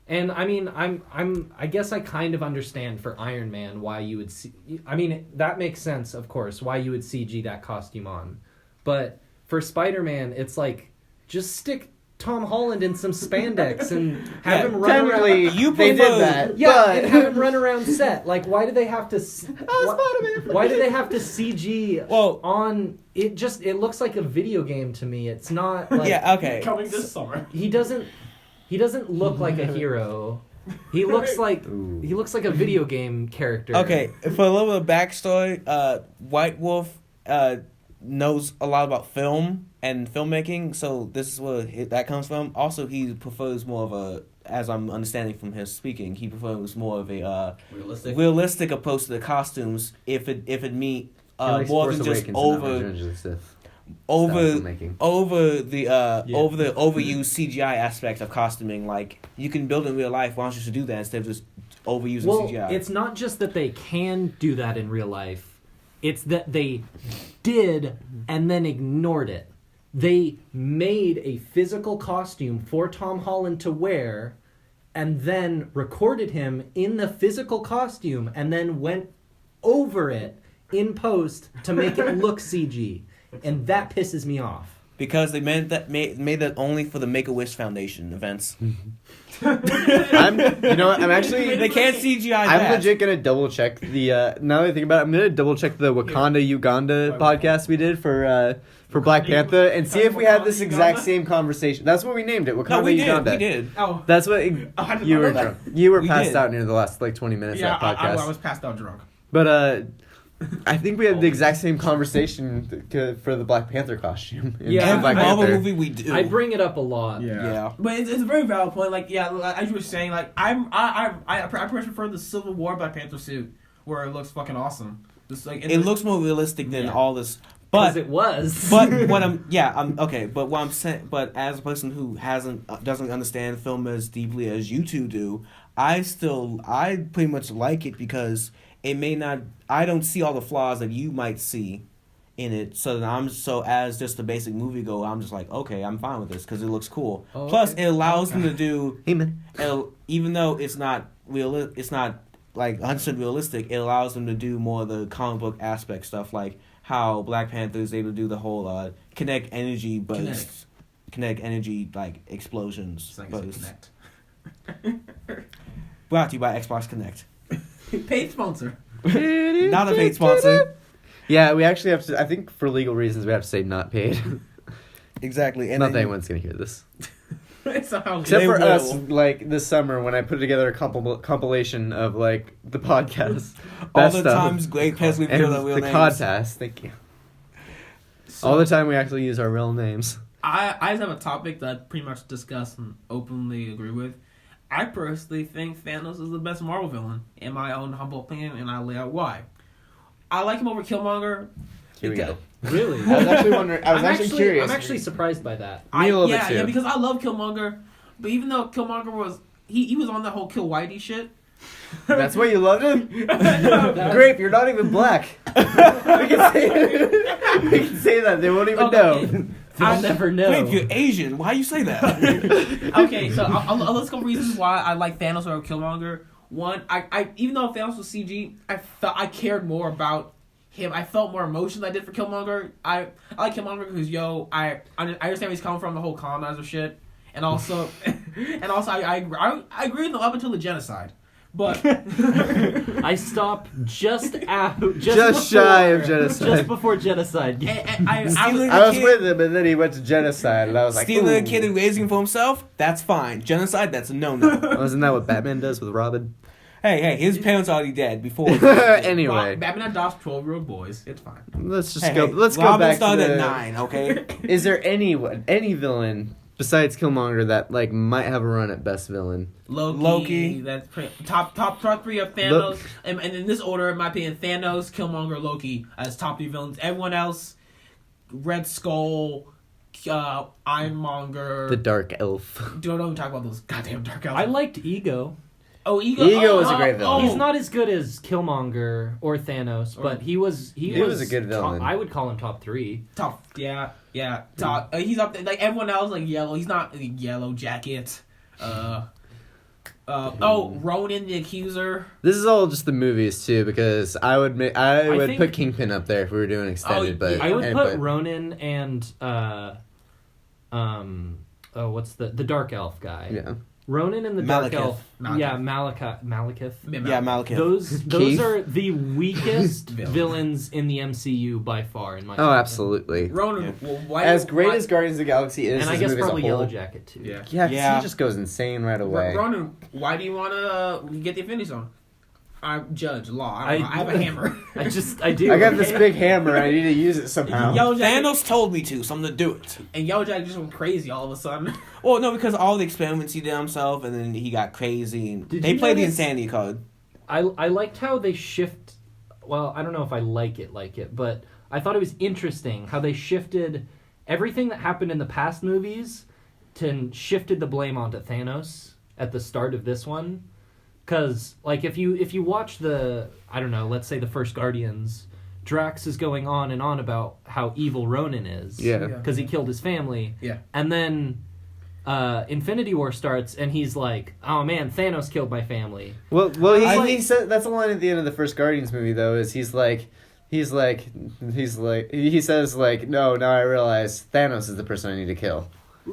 And I mean, I guess I kind of understand for Iron Man why you would see. I mean, that makes sense, of course, why you would CG that costume on. But for Spider-Man, it's like just stick Tom Holland in some spandex and have him run around. They did that. Yeah, but... and have him run around set. Like, why do they have to? Spider-Man. Why do they have to CG Well, on? It looks like a video game to me. It's not. Like, yeah. Okay. Coming this summer. He doesn't look like a hero. He looks like a video game character. Okay, for a little bit of backstory, White Wolf knows a lot about film and filmmaking, so this is where that comes from. Also, he prefers more of a, as I'm understanding from his speaking, he prefers more of a realistic approach to the costumes. If it meet more than just over the overused CGI aspect of costuming. Like, you can build in real life. Why don't you just do that instead of just overusing CGI? It's not just that they can do that in real life. It's that they did and then ignored it. They made a physical costume for Tom Holland to wear and then recorded him in the physical costume and then went over it in post to make it look CG. And that pisses me off. Because they made that only for the Make-A-Wish Foundation events. I'm actually... They can't CGI that. I'm legit gonna double check the... now that I think about it, I'm gonna double check the Wakanda Uganda podcast we did for Black Panther and see if we had this exact same conversation. That's what we named it, Wakanda Uganda. We did. Oh. That's what... You were drunk. You were passed out near the last 20 minutes of that podcast. I was passed out drunk. But, I think we had the exact same conversation for the Black Panther costume. Every Marvel movie we do. I bring it up a lot. Yeah. But it's a very valid point. Like, yeah, as you were saying, like, I prefer the Civil War Black Panther suit where it looks fucking awesome. Just like it looks more realistic than all this. But it was. But what I'm okay. But what I'm saying, but as a person who doesn't understand film as deeply as you two do, I pretty much like it because it may not. I don't see all the flaws that you might see in it. So as just a basic moviegoer, I'm just like, okay, I'm fine with this because it looks cool. Oh, plus, it allows them to do. Even though it's not real, it's not like 100% realistic. It allows them to do more of the comic book aspect stuff, like how Black Panther is able to do the whole kinetic energy bursts, kinetic energy like explosions. Bursts. Brought to you by Xbox Connect. Paid sponsor. Not a paid sponsor. Yeah, we actually have to. I think for legal reasons, we have to say not paid. Exactly. And not that anyone's gonna hear this. Except for us, like this summer when I put together a compilation of like the podcast, all the times great past we've given our real names. The Codpast, thank you. So, all the time we actually use our real names. I just have a topic that I pretty much discuss and openly agree with. I personally think Thanos is the best Marvel villain, in my own humble opinion, and I'll lay out why. I like him over Killmonger. Here we go. Really? I was actually wondering. I was actually curious. I'm actually surprised by that. Me a little bit too. Yeah, because I love Killmonger, but even though Killmonger was he was on that whole Kill Whitey shit. That's why you loved him? Grape, you're not even black. we can say that. They won't even know. I'll never know. Grape, you're Asian. Why you say that? Okay, so let's go reasons why I like Thanos over Killmonger. One, I even though Thanos was CG, I cared more about him. I felt more emotion than I did for Killmonger. I like Killmonger because I understand where he's coming from, the whole colonizer shit, and also I agree with him up until the genocide. But I stopped just shy of genocide. Just before genocide. I was with him, and then he went to genocide, and I was like, stealing a kid and raising him for himself? That's fine. Genocide? That's a no-no. Wasn't that what Batman does with Robin? Hey, his parents already dead before. Anyway, Batman adopts 12-year-old boys. It's fine. Let's go. Let's go back to Robin started at 9. Okay. Is there any villain besides Killmonger that like might have a run at best villain? Loki. That's top 3 of Thanos, and in this order, in my opinion, Thanos, Killmonger, Loki as top 3 villains. Everyone else, Red Skull, Ironmonger, the Dark Elf. Don't talk about those goddamn Dark Elves. I liked Ego. Oh, Ego. Ego was a great villain. He's not as good as Killmonger or Thanos, but he was a good villain. I would call him top 3. Top, yeah, top. He's up there. Like everyone else, like Yellow. He's not Yellow Jacket. Ronan the Accuser. This is all just the movies too, because I would think- put Kingpin up there if we were doing extended. But I would put Ronan and what's the Dark Elf guy? Yeah. Ronan and the Dark Malekith. Elf. Malekith. Yeah, Malekith. Yeah, Malekith. Those Keith. are the weakest villains in the MCU by far, in my Oh, opinion. absolutely. Ronan. Yeah. Well, why? As great as Guardians of the Galaxy is, And I this guess movie as a probably whole- Yellow Jacket too. Yeah. Yeah, 'cause Yeah. he just goes insane right away. Ronan, why do you want to get the Infinity Stone? I'm Judge Law. I have a hammer. I do. I got this big hammer. I need to use it somehow. Yellow Jacket, Thanos told me to, so I'm gonna do it. and Yellow Jacket just went crazy all of a sudden. Well, no, because all the experiments he did himself, and then he got crazy. And Did they you played the notice- insanity card. I liked how they shift. Well, I don't know if I like it, but I thought it was interesting how they shifted everything that happened in the past movies to shifted the blame onto Thanos at the start of this one. Because, like, if you watch the, I don't know, let's say the first Guardians, Drax is going on and on about how evil Ronan is. Yeah. Because he killed his family. Yeah. And then Infinity War starts, and he's like, "Oh man, Thanos killed my family." Well, I he said that's a line at the end of the first Guardians movie though. Is he says like, no, now I realize Thanos is the person I need to kill,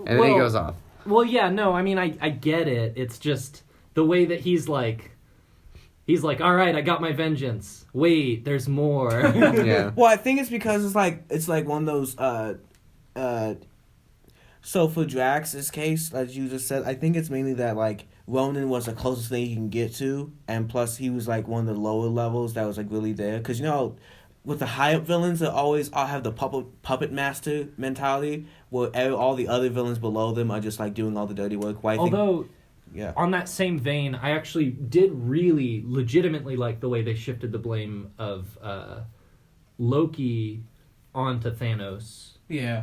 and then he goes off. Well, yeah, no, I mean, I get it. It's just the way that he's like, all right, I got my vengeance. Wait, there's more. Yeah. Well, I think it's because it's like one of those. So for Drax's case, as you just said, I think it's mainly that like Ronan was the closest thing he can get to, and plus he was like one of the lower levels that was like really there. Because you know, with the high up villains, they always all have the puppet master mentality, where all the other villains below them are just like doing all the dirty work. Well, Although, yeah. on that same vein, I actually did really legitimately like the way they shifted the blame of Loki onto Thanos. Yeah.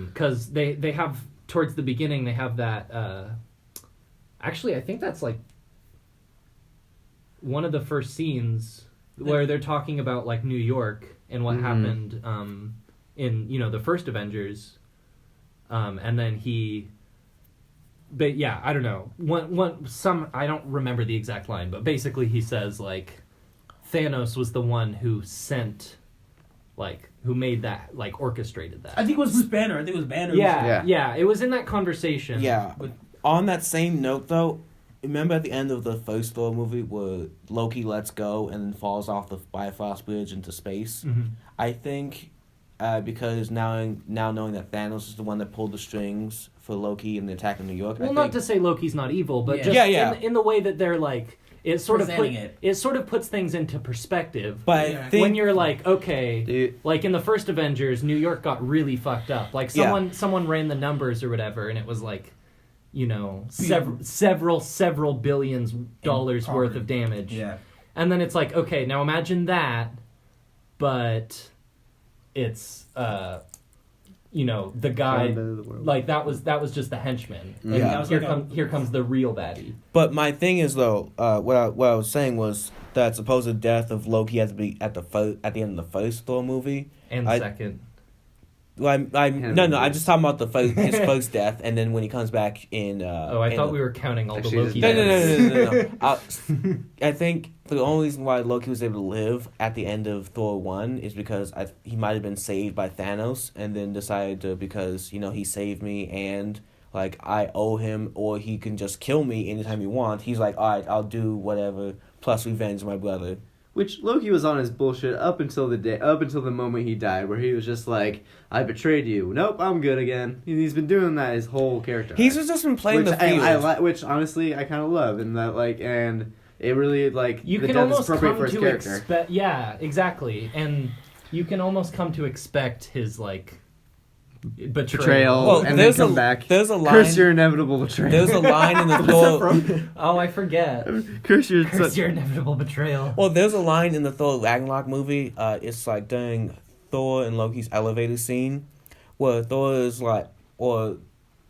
Because they have, towards the beginning, they have that, actually, I think that's like one of the first scenes where they're talking about like New York and what happened in, the first Avengers. And then but yeah, I don't know. I don't remember the exact line, but basically he says like Thanos was the one who who made that, like, orchestrated that. I think it was Banner. Yeah, it was in that conversation. Yeah. But on that same note, though, remember at the end of the first Thor movie where Loki lets go and then falls off the Bifrost Bridge into space? Mm-hmm. I think because now knowing that Thanos is the one that pulled the strings for Loki and the attack in New York, Well, I not think, to say Loki's not evil, but Yeah. just Yeah. In the way that they're like, it sort of puts things into perspective. But Yeah. I think When you're like, okay, Dude. like in the first Avengers, New York got really fucked up. Like someone ran the numbers or whatever, and it was like, several billions dollars worth of damage. Yeah. And then it's like, okay, now imagine that, but it's the guy, like that was just the henchman. And Yeah. here comes the real baddie. But my thing is though, what I was saying was that supposed death of Loki has to be at the end of the first Thor movie. And second. Well, I'm just talking about his first death, and then when he comes back in. I thought we were counting all Actually, the Loki No. deaths. I think the only reason why Loki was able to live at the end of Thor 1 is because he might have been saved by Thanos, and then decided to, because he saved me and like I owe him, or he can just kill me anytime he wants. He's like, all right, I'll do whatever, plus revenge my brother. Which Loki was on his bullshit up until the moment he died, where he was just like, "I betrayed you. Nope, I'm good again." He's been doing that his whole character. He's just been playing which the field. which honestly I kind of love, and that and it really You the can death is almost appropriate come for his to character. expect. Yeah, exactly, and you can almost come to expect his like betrayal. Well, and then there's come a- back. there's a line- Curse your inevitable betrayal. There's a line in the What's that Thor. from? Oh, I forget. Curse your. Curse your inevitable betrayal. Well, there's a line in the Thor Ragnarok movie. It's like during Thor and Loki's elevator scene, where Thor is like, or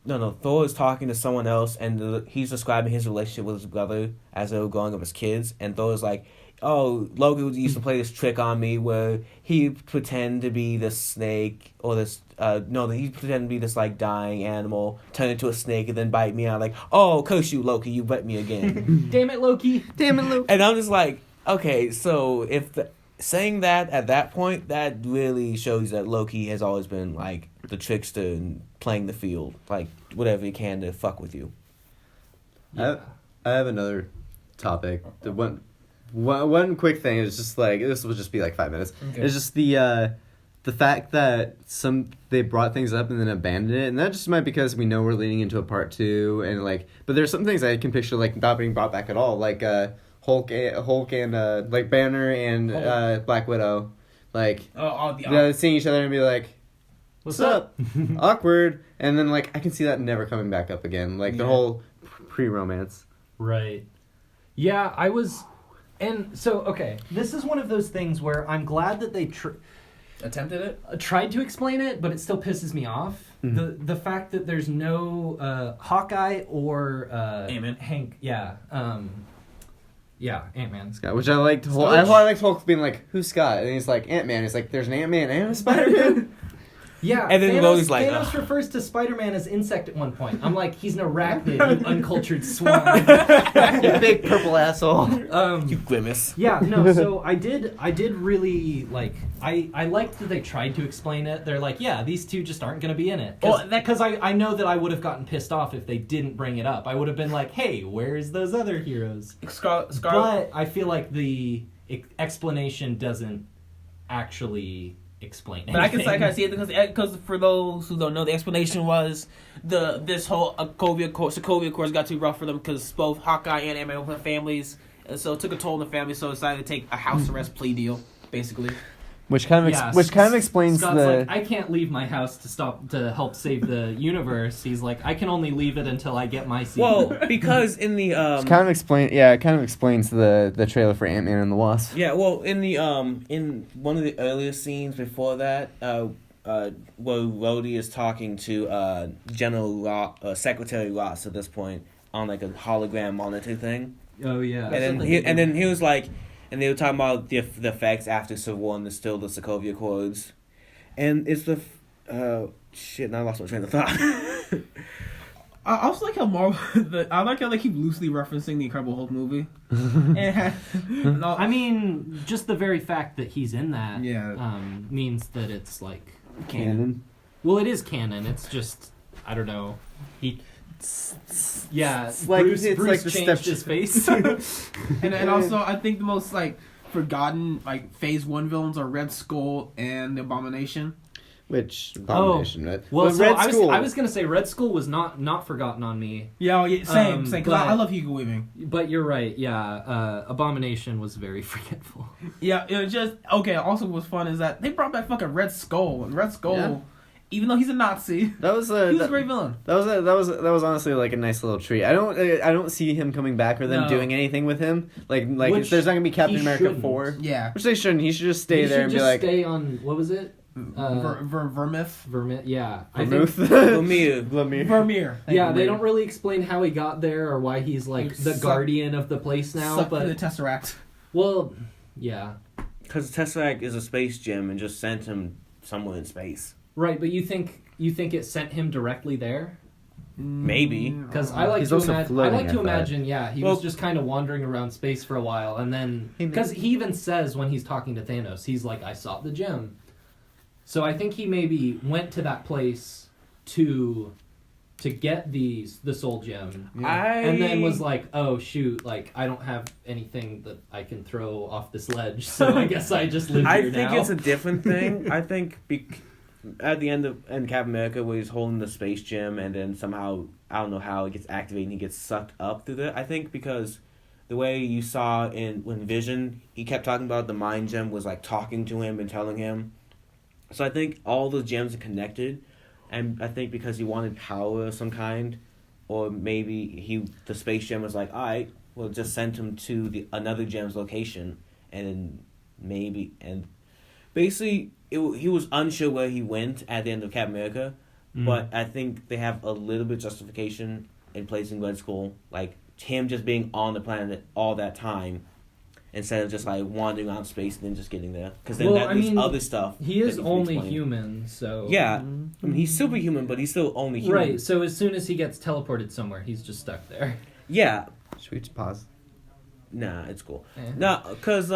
Thor is talking to someone else, and he's describing his relationship with his brother as they were growing up as kids, and Thor is like, oh, Loki used to play this trick on me where he'd pretend to be this snake, or this, he'd pretend to be this, like, dying animal, turn into a snake, and then bite me out, like, oh, curse you, Loki, you bit me again. Damn it, Loki. Damn it, Loki. And I'm just like, okay, so saying that at that point, that really shows that Loki has always been, like, the trickster and playing the field, like, whatever he can to fuck with you. Yeah. I have another topic. The one quick thing is just like, this will just be like 5 minutes. Okay. It's just the fact that they brought things up and then abandoned it, and that just might be because we know we're leading into a part 2, and like, but there's some things I can picture like not being brought back at all, like Hulk and like Banner and Black Widow, like seeing each other and be like, what's up? Awkward. And then like I can see that never coming back up again, like the whole pre-romance. Right. Yeah, I was. And so, okay, this is one of those things where I'm glad that they attempted it, tried to explain it, but it still pisses me off. Mm-hmm. The fact that there's no Hawkeye or Ant-Man. Hank, Ant-Man. Scott, which I liked. I liked Hulk being like, "Who's Scott?" And he's like, "Ant-Man." He's like, "There's an Ant-Man and a Spider-Man." Yeah, and then Thanos refers to Spider-Man as insect at one point. I'm like, he's an arachnid, you uncultured swine. You big purple asshole. You grimace. Yeah, no, so I did really, like, I liked that they tried to explain it. They're like, yeah, these two just aren't going to be in it. Because I know that I would have gotten pissed off if they didn't bring it up. I would have been like, hey, where's those other heroes? But I feel like the explanation doesn't actually explain anything. But I can see it because for those who don't know, the explanation was this whole Sokovia Accords got too rough for them because both Hawkeye and Ant-Man were families, and so it took a toll on the family. So decided to take a house arrest plea deal, basically. Which kind of explains Scott's like, I can't leave my house to help save the universe. He's like, I can only leave it until I get my seat. Well, because in the it kind of explains the trailer for Ant-Man and the Wasp. Yeah, well, in the in one of the earlier scenes before that, where Rhodey is talking to General Secretary Ross at this point on like a hologram monitor thing. Oh yeah. And then he was like. And they were talking about the effects after Civil War and still the Sokovia Accords. And it's the... shit, now I lost my train of thought. I also like how I like how they keep loosely referencing the Incredible Hulk movie. I mean, just the very fact that he's in that means that it's like... Canon. Well, it is canon. It's just... I don't know. It's like Bruce like changed his face. and also, I think the most like forgotten like Phase 1 villains are Red Skull and the Abomination. Which Abomination? Right? Well, so I was gonna say Red Skull was not forgotten on me. Yeah, same. Because I love Hugo Weaving. But you're right. Yeah, Abomination was very forgetful. Yeah, it was just okay. Also, what's fun is that they brought back fucking Red Skull, and Red Skull. Yeah. Even though he's a Nazi, he was a great villain. That was honestly like a nice little treat. I don't see him coming back or them doing anything with him. Like there's not gonna be Captain America 4. Yeah, which they shouldn't. He should just stay there and be like stay on what was it? Vermith. Yeah, Vermeer. Yeah, they don't really explain how he got there or why he's like the guardian of the place now. But the Tesseract. Well, yeah, because the Tesseract is a space gem and just sent him somewhere in space. Right, but you think it sent him directly there? Maybe. Because I like to imagine, he was just kind of wandering around space for a while, and then because he even says when he's talking to Thanos, he's like, "I sought the gem." So I think he maybe went to that place to get the soul gem, and then was like, "Oh shoot! Like I don't have anything that I can throw off this ledge, so I guess I just live here now." I think it's a different thing. I think. At the end of Captain America, where he's holding the space gem, and then somehow I don't know how it gets activated, and he gets sucked up through it. I think because the way you saw when Vision, he kept talking about the mind gem was like talking to him and telling him. So I think all the gems are connected, and I think because he wanted power of some kind, or maybe the space gem was like, all right, we'll just send him to another gem's location, and basically. He was unsure where he went at the end of Captain America, but I think they have a little bit of justification in placing Red Skull, like him just being on the planet all that time, instead of just like wandering out in space and then just getting there. Because then that leaves other stuff. He is only human, so yeah. I mean, he's superhuman, but he's still only human. Right. So as soon as he gets teleported somewhere, he's just stuck there. Yeah. Should we just pause? Nah, it's cool. No, because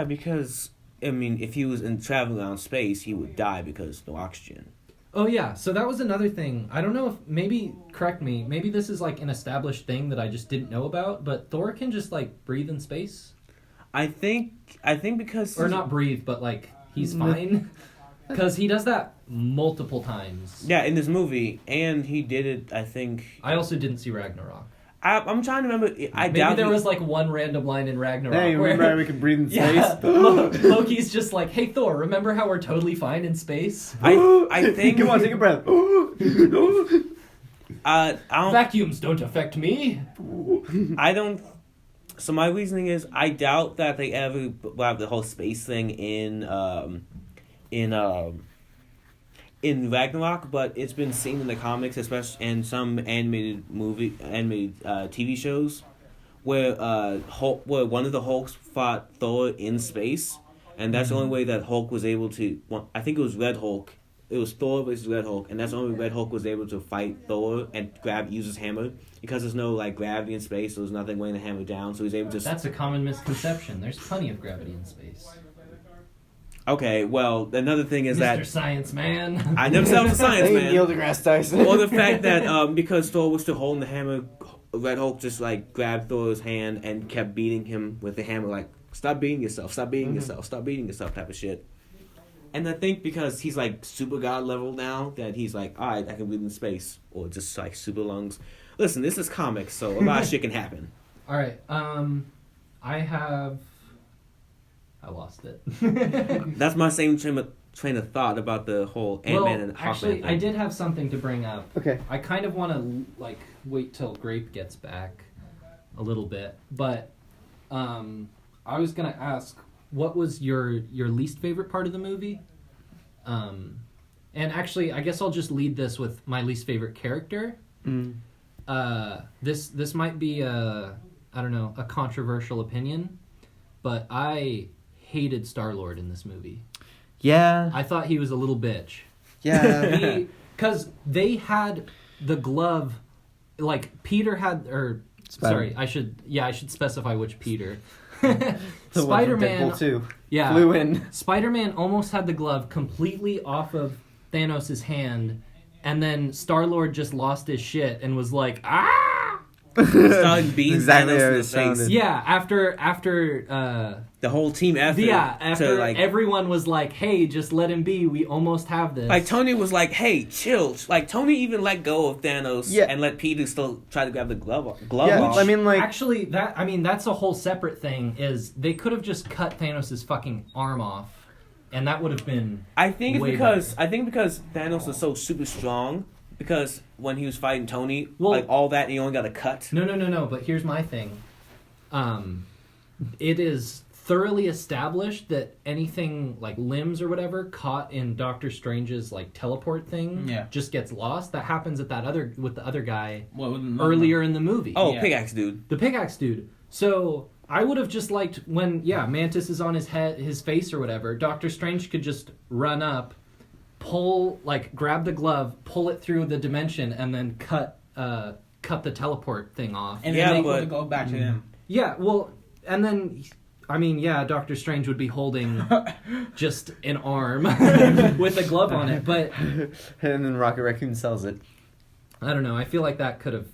because I mean, if he was traveling around space, he would die because no oxygen. Oh yeah, so that was another thing. I don't know if correct me, maybe this is like an established thing that I just didn't know about, but Thor can just like breathe in space? I think because or not breathe, but like he's fine. Cuz he does that multiple times. Yeah, in this movie, and he did it, I think. I also didn't see Ragnarok. I'm trying to remember. Maybe there was like one random line in Ragnarok. Hey, remember how we can breathe in space? Yeah, Loki's just like, hey Thor, remember how we're totally fine in space? I think. Come on, take a breath. I don't. Vacuums don't affect me. I don't. So my reasoning is, I doubt that they ever will have the whole space thing in Ragnarok, but it's been seen in the comics, especially in some animated TV shows, where one of the Hulks fought Thor in space, and that's the only way that Hulk was able to. Well, I think it was Red Hulk. It was Thor versus Red Hulk, and that's the only way Red Hulk was able to fight Thor and use his hammer, because there's no like gravity in space, so there's nothing weighing the hammer down, so he's able to. That's a common misconception. There's plenty of gravity in space. Okay, well, another thing is that... Mr. Science Man. I never said I was a science man. Neil deGrasse Tyson. Or the fact that because Thor was still holding the hammer, Red Hulk just like grabbed Thor's hand and kept beating him with the hammer, like, stop beating yourself, stop beating yourself, stop beating yourself type of shit. And I think because he's like super god level now, that he's like, alright, I can breathe in space. Or just like super lungs. Listen, this is comics, so a lot of shit can happen. Alright, I lost it. That's my same train of thought about the whole Ant-Man and Hawkman actually, thing. I did have something to bring up. Okay. I kind of want to like wait till Grape gets back a little bit, but I was gonna ask, what was your least favorite part of the movie? And actually, I guess I'll just lead this with my least favorite character. This might be a controversial opinion, but I hated Star-Lord in this movie. Yeah. I thought he was a little bitch. Yeah. Because they had the glove, like Peter had, sorry, I should specify which Peter. Spider-Man. Yeah. Flew in. Spider-Man almost had the glove completely off of Thanos' hand, and then Star-Lord just lost his shit and was like, ah! Started beating exactly Thanos in the face. Yeah, after the whole team effort. Yeah, after everyone was like, "Hey, just let him be. We almost have this." Like Tony was like, "Hey, chill." Like Tony even let go of Thanos and let Peter still try to grab the glove off. I mean, like actually, that's a whole separate thing. Is they could have just cut Thanos' fucking arm off, and that would have been. I think because Thanos is so super strong. Because when he was fighting Tony, like all that, he only got a cut. No. But here's my thing. It is thoroughly established that anything like limbs or whatever caught in Doctor Strange's like teleport thing just gets lost. That happens with the other guy earlier in the movie. Oh, Pickaxe Dude. The Pickaxe Dude. So I would have just liked when Mantis is on his face or whatever. Doctor Strange could just run up. Grab the glove, pull it through the dimension, and then cut the teleport thing off. And then they go back to him. Yeah, well, and then, Doctor Strange would be holding just an arm with a glove on it, but... And then Rocket Raccoon sells it. I don't know, I feel like that could have...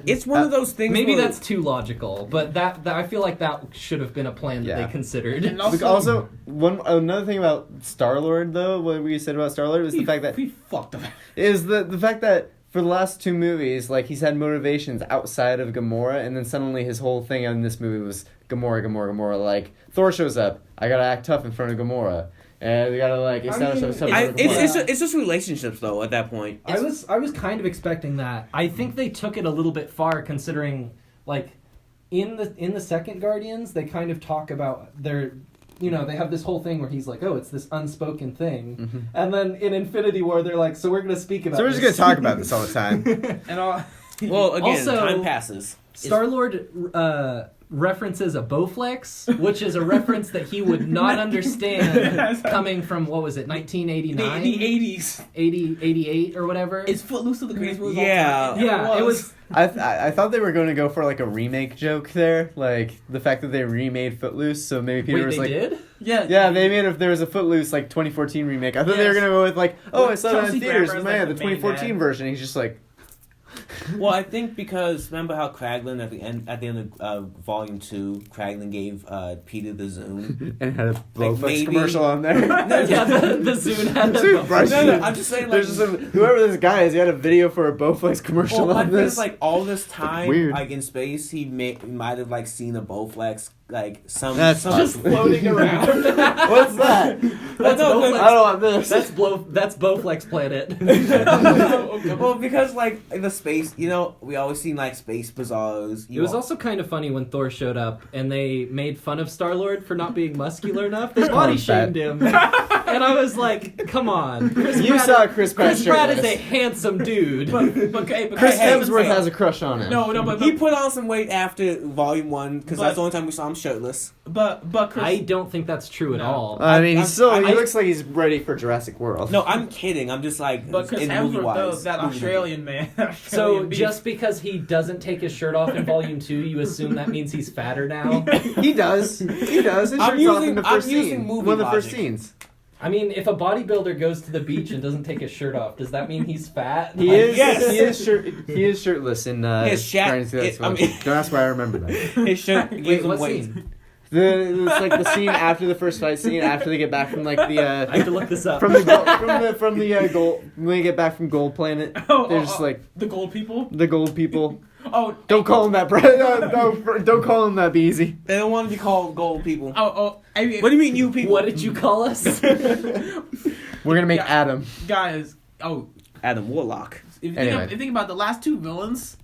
It's one of those things. Maybe that's too logical, but that I feel like that should have been a plan that they considered. And also, another thing about Star-Lord, though, what we said about Star-Lord was the fact that we fucked up. Is the fact that for the last two movies, like he's had motivations outside of Gamora, and then suddenly his whole thing in this movie was Gamora. Like Thor shows up, I gotta act tough in front of Gamora. And we gotta establish it's just relationships though at that point. I was kind of expecting that. I think they took it a little bit far considering in the second Guardians they kind of talk about they have this whole thing where he's like, oh, it's this unspoken thing. Mm-hmm. And then in Infinity War, they're like, so we're going to speak about So we're just going to talk about this all the time. And all. Well, again, Also, time passes. Star-Lord references a Bowflex, which is a reference that he would not understand coming from, what was it, 1989? The 80s. 88 or whatever? It's Footloose to the greatest movie Yeah. of all time. Yeah, it was... I thought they were going to go for like a remake joke there, like the fact that they remade Footloose. So maybe Peter Wait, was they like, did? Yeah. they made if there was a Footloose like 2014 remake. I thought they were Yes. going to go with like, oh, I With saw that in Chelsea theaters, Grammer but as, man, like, the the main 2014 man. version. He's just like, Well, I think because remember how Kraglin at the end of Volume 2, Kraglin gave Peter the Zune. and had a Blowflex maybe- commercial on there. Yeah, the Zune had the Dude, Bowflex. right. I'm just saying, like, There's just whoever this guy is, he had a video for a Bowflex commercial well, my on thing this. is, like, all this time, Weird. like, in space, he might have, like, seen a Bowflex, like, That's Just floating around. What's that? That's No, Bowflex. I don't want this. That's Bowflex Planet. Well, because, like, in the space, we always seen, like, space bazaars. It was also kind of funny when Thor showed up and they made fun of Star-Lord for not being muscular enough. They body shamed him. And I was like, come on. You saw Chris Pratt Chris Pratt is shirtless. a handsome dude. But Chris Hemsworth has a crush on him. No, but He put on some weight after Volume 1, because that's the only time we saw him shirtless. but Chris. I don't think that's true at No. all. I mean, he I- looks like he's ready for Jurassic World. No, I'm kidding. I'm just like, But Chris in Hemsworth, though, movie-wise. that Australian man. So Australian beef. just because he doesn't take his shirt off in Volume 2, you assume that means he's fatter now? He does. He does. His I'm shirt's off using- in the I'm first using scene. movie One of the first logic. scenes. I mean, if a bodybuilder goes to the beach and doesn't take his shirt off, does that mean he's fat? He Like, is. Yes. He is shirtless in. His shat- Guardians of the it- I Galaxy. mean- Don't ask why I remember that. His shirt gives Wait, him what weight. scene? It's like the scene after the first fight scene, after they get back from like the I have to look this up. from the gold when they get back from Gold Planet. They're just like the gold people. the gold people. Oh, Don't call him that, bro. No, don't call him that. Be easy. They don't want to be called gold people. I mean, What do you mean, you people? What did you call us? We're gonna make Yeah. Adam. guys? Adam Warlock. If you Anyway. think about the last two villains,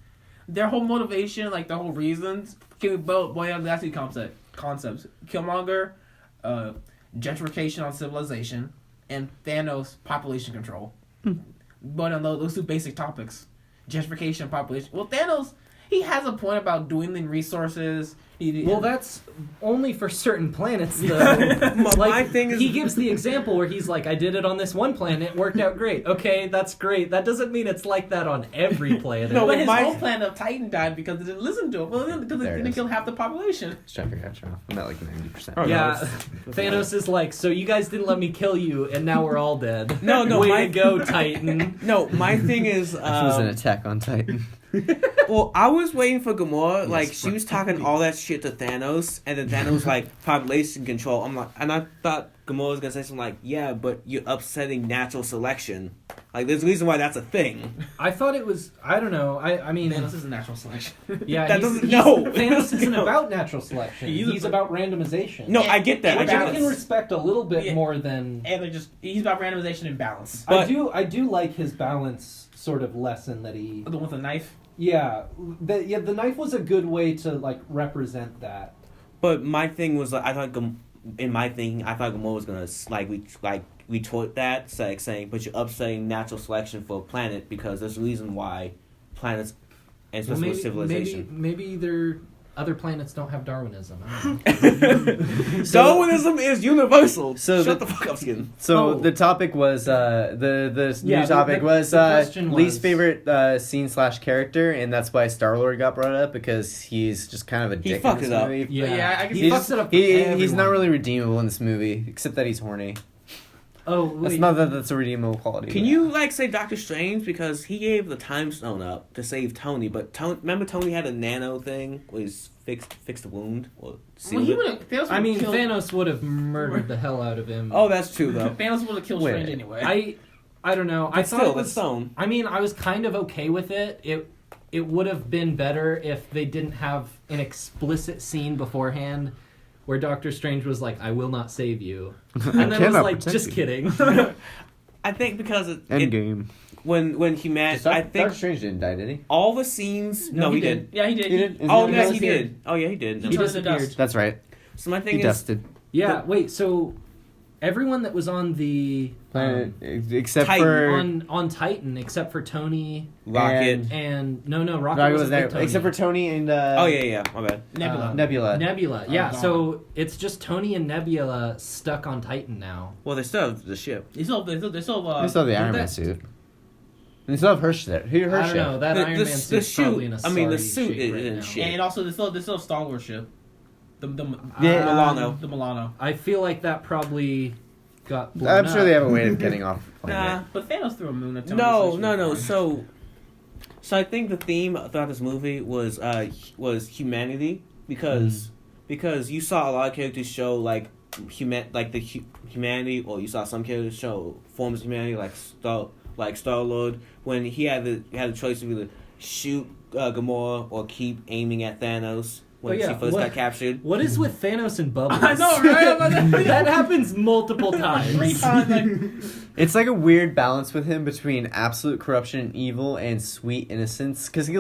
their whole motivation, like the whole reasons, can boil down to two concepts: Killmonger, gentrification on civilization, and Thanos, population control. But on those two basic topics, gentrification and population. Well, Thanos, he has a point about dwindling resources. Well, that's only for certain planets, though. My thing is- he gives the example where he's like, I did it on this one planet, it worked out great. Okay, that's great. That doesn't mean it's like that on every planet. No, But his my- whole planet of Titan died because they didn't listen to him. Well, because they There it didn't is. kill half the population. Just trying to figure out your I'm at like 90%. Oh, Yeah, no, Thanos is like, so you guys didn't let me kill you, and now we're all dead. No, Way my- to go, Titan. No, my thing is... This was an attack on Titan. Well, I was waiting for Gamora. Yes, Like, she was but- talking all that shit to Thanos, and then Thanos was like, population control. I'm like, and I thought Gamora was gonna say something like, yeah, but you're upsetting natural selection. Like, there's a reason why that's a thing. I thought it was, I don't know, I mean... Thanos is a natural selection. Yeah, That he's- doesn't- he's- no. Thanos isn't No. about natural selection. He's He's a- about randomization. No, I get that. And Which I balance. can respect a little bit Yeah. more than... And he's about randomization and balance. But- I do like his balance sort of lesson that he... The one with the knife. Yeah, the knife was a good way to like represent that. But my thing was, like, I thought Gamora was gonna retort that, saying, but you're upsetting natural selection for a planet because there's a reason why planets, and especially with civilization. Maybe their other planets don't have Darwinism. I don't know. Darwinism is universal. So Shut the fuck up, Skin. So Oh. the topic was the Yeah, new topic was the question least was- favorite scene / character, and that's why Star-Lord got brought up because he's just kind of a He dick fucked in it this up. movie. Yeah, I can he see- fucks it up. For He's not everyone. really redeemable in this movie, except that he's horny. Oh, That's wait. not that that's a redeemable quality. Can you say Doctor Strange because he gave the Time Stone up to save Tony, but remember Tony had a nano thing where he's fixed the wound or Well, sealed he it? would have. I mean, Thanos would have murdered the hell out of him. Oh, that's true though. Thanos would have killed Wait. Strange anyway. I don't know. I But thought still, it the was. stone. I mean, I was kind of okay with it. It would have been better if they didn't have an explicit scene beforehand where Doctor Strange was like, "I will not save you," and then was cannot like, protect "Just you." kidding." I think because Endgame. when he met, I think Doctor Strange didn't die, did he? all the scenes. No, he did. Yeah, he did. He did? Is Oh he yes, he disappeared? did. Oh yeah, he did. He He turned to disappeared. dust. That's right. So my thing He is, dusted. Yeah, wait, so everyone that was on the planet except Titan. for on Titan, except for Tony Rocket. and no, Rocket Rocket was was there, Tony. except for Tony and Oh yeah, my bad. Nebula. Nebula, yeah. gone. So it's just Tony and Nebula stuck on Titan now. Well, they still have the ship. They still they still have the Iron Man that- suit. And they still have her shit. Her I don't shit. know. That The- Iron the- Man the suit's probably in a suit- I mean, the sorry suit shape right isn't now. shit. And also, they still have Star Wars ship. The Yeah. Milano. The Milano. I feel like that probably got blown I'm sure they up. have a way of getting off the Nah. planet. But Thanos threw a moon at Tony. No. So I think the theme throughout this movie was humanity because you saw a lot of characters show like humanity, or you saw some characters show forms of humanity like Star-Lord when he had the choice of either shoot Gamora or keep aiming at Thanos when Oh, yeah. she first got captured. What is with Thanos and Bubbles? I know, right? That happens multiple times. 3 times. Like, It's like a weird balance with him between absolute corruption and evil and sweet innocence. Because he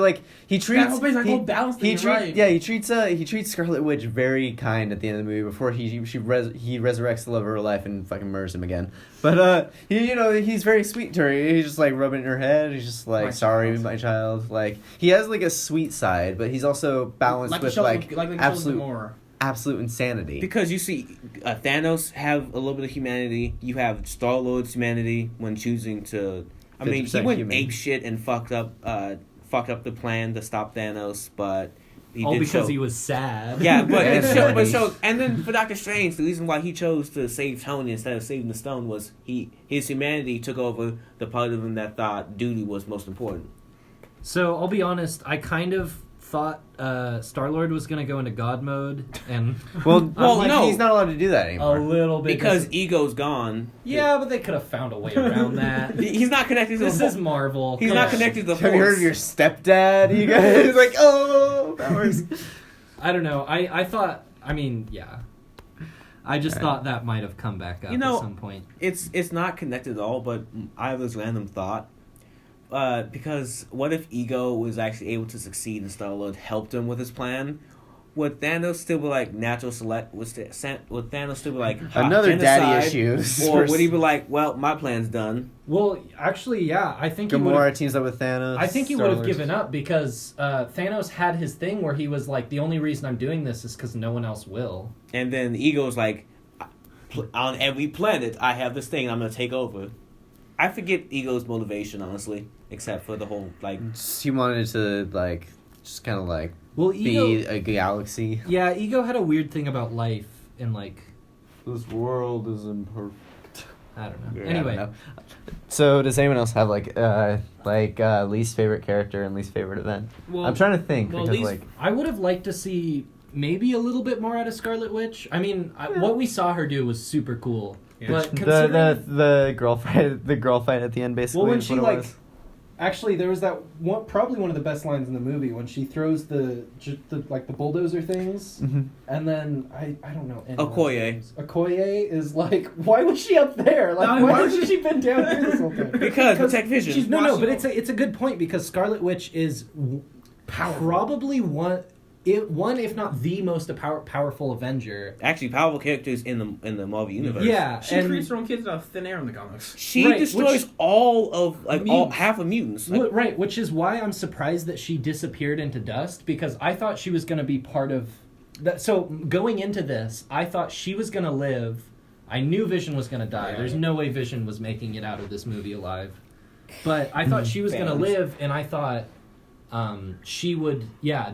treats That whole base, like, whole balance thing, you're right. Yeah, he treats Scarlet Witch very kind at the end of the movie before he resurrects the love of her life and fucking murders him again. But he's very sweet to her. He's just like rubbing it in her head. He's just like, sorry, my child. Like he has like a sweet side, but he's also balanced with absolute insanity. Because you see Thanos have a little bit of humanity. You have Star-Lord's humanity when choosing to... I mean, he went human. ape shit and fucked up the plan to stop Thanos, but... All because he was sad. Yeah, but And it horny. showed... And then for Doctor Strange, the reason why he chose to save Tony instead of saving the stone was his humanity took over the part of him that thought duty was most important. So I'll be honest, I kind of thought Star-Lord was going to go into God mode, and Well, no. he's not allowed to do that a anymore. little bit Because Ego's gone. yeah, but they could have found a way around that. He's not connected to This the is Marvel. He's Come not on. connected to the Have you heard of your stepdad? You guys like, oh, powers. I don't know. I thought. I mean, yeah. I just thought that might have come back up You know, at some point. It's not connected at all, but I have this random thought. Because what if Ego was actually able to succeed and Star-Lord helped him with his plan? Would Thanos still be like natural select? Would Thanos still be like Another daddy genocide? issues? Or would he be like, well, my plan's done? Well, actually, yeah. I think he would. Gamora teams up with Thanos. I think he would have Star-Lord's- given up because Thanos had his thing where he was like, the only reason I'm doing this is because no one else will. And then Ego's like, on every planet, I have this thing, I'm going to take over. I forget Ego's motivation, honestly, except for the whole, like... He wanted to, like, just kind of, like, Well, be Ego. a galaxy. Yeah, Ego had a weird thing about life and like This world is imperfect. I don't know. Yeah, Anyway, I don't know. So, does anyone else have, least favorite character and least favorite event? well, I'm trying to think, because, least- like... I would have liked to see maybe a little bit more out of Scarlet Witch. I mean, what we saw her do was super cool. Yeah. But considering The girl fight at the end, basically. Well, when is she what it like, was. actually, there was that one, probably one of the best lines in the movie when she throws the bulldozer things, Mhm. and then I don't know. Okoye. Okoye is like, why was she up there? Like, No, why why hasn't she been down here this whole time? Because protect vision. she's no, but it's a good point because Scarlet Witch is probably one if not the most powerful Avenger. Actually, powerful characters in the Marvel universe. Yeah, She and creates her own kids out of thin air in the comics. She Right, destroys which- all of Mutants. half of mutants. Like, right, which is why I'm surprised that she disappeared into dust because I thought she was going to be part of that. So going into this, I thought she was going to live. I knew Vision was going to die. Yeah. There's no way Vision was making it out of this movie alive. But I thought she was going to Fans. live, and I thought she would,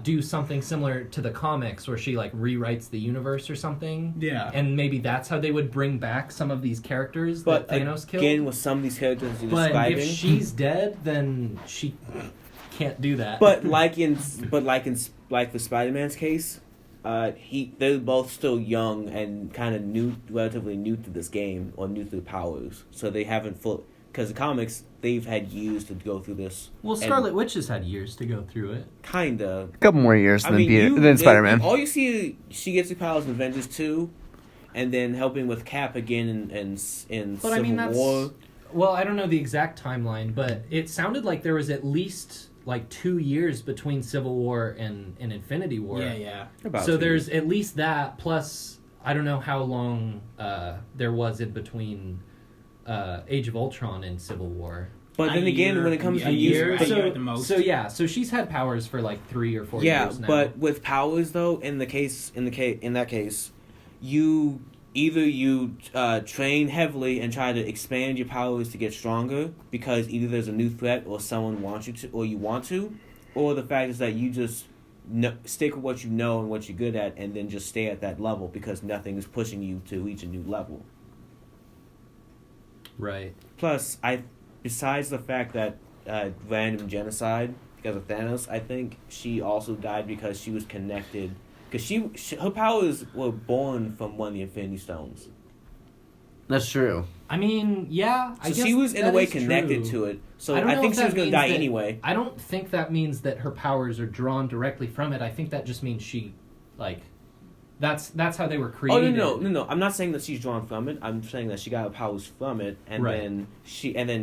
do something similar to the comics where she like rewrites the universe or something. Yeah. And maybe that's how they would bring back some of these characters but that Thanos killed. again, with some of these characters you're But describing. if she's dead, then she can't do that. But like for Spider-Man's case, they're both still young and kind of relatively new to this game or new to the powers, so they haven't because the comics they've had years to go through this. Well, And Scarlet Witch has had years to go through it. kinda. A couple more years than Spider-Man. All you see, she gets the powers in Avengers 2, and then helping with Cap again in But I mean, Civil War. Well, I don't know the exact timeline, but it sounded like there was at least like 2 years between Civil War and Infinity War. Yeah. About So two. there's at least that plus I don't know how long there was in between Age of Ultron and Civil War. But then again, when it comes to a year using, at the most. So she's had powers for like 3 or 4 years now. but with powers though, in that case, you train heavily and try to expand your powers to get stronger because either there's a new threat or someone wants you to, or you want to, or the fact is that you just stick with what you know and what you're good at, and then just stay at that level because nothing is pushing you to reach a new level. Right. Plus, besides the fact that random genocide because of Thanos, I think she also died because she was connected. Because her powers were born from one of the Infinity Stones. That's true. I mean, yeah. So she was in a way connected to it. So I think she was going to die anyway. I don't think that means that her powers are drawn directly from it. I think that just means she, like, that's how they were created. Oh no! I'm not saying that she's drawn from it. I'm saying that she got her powers from it, and then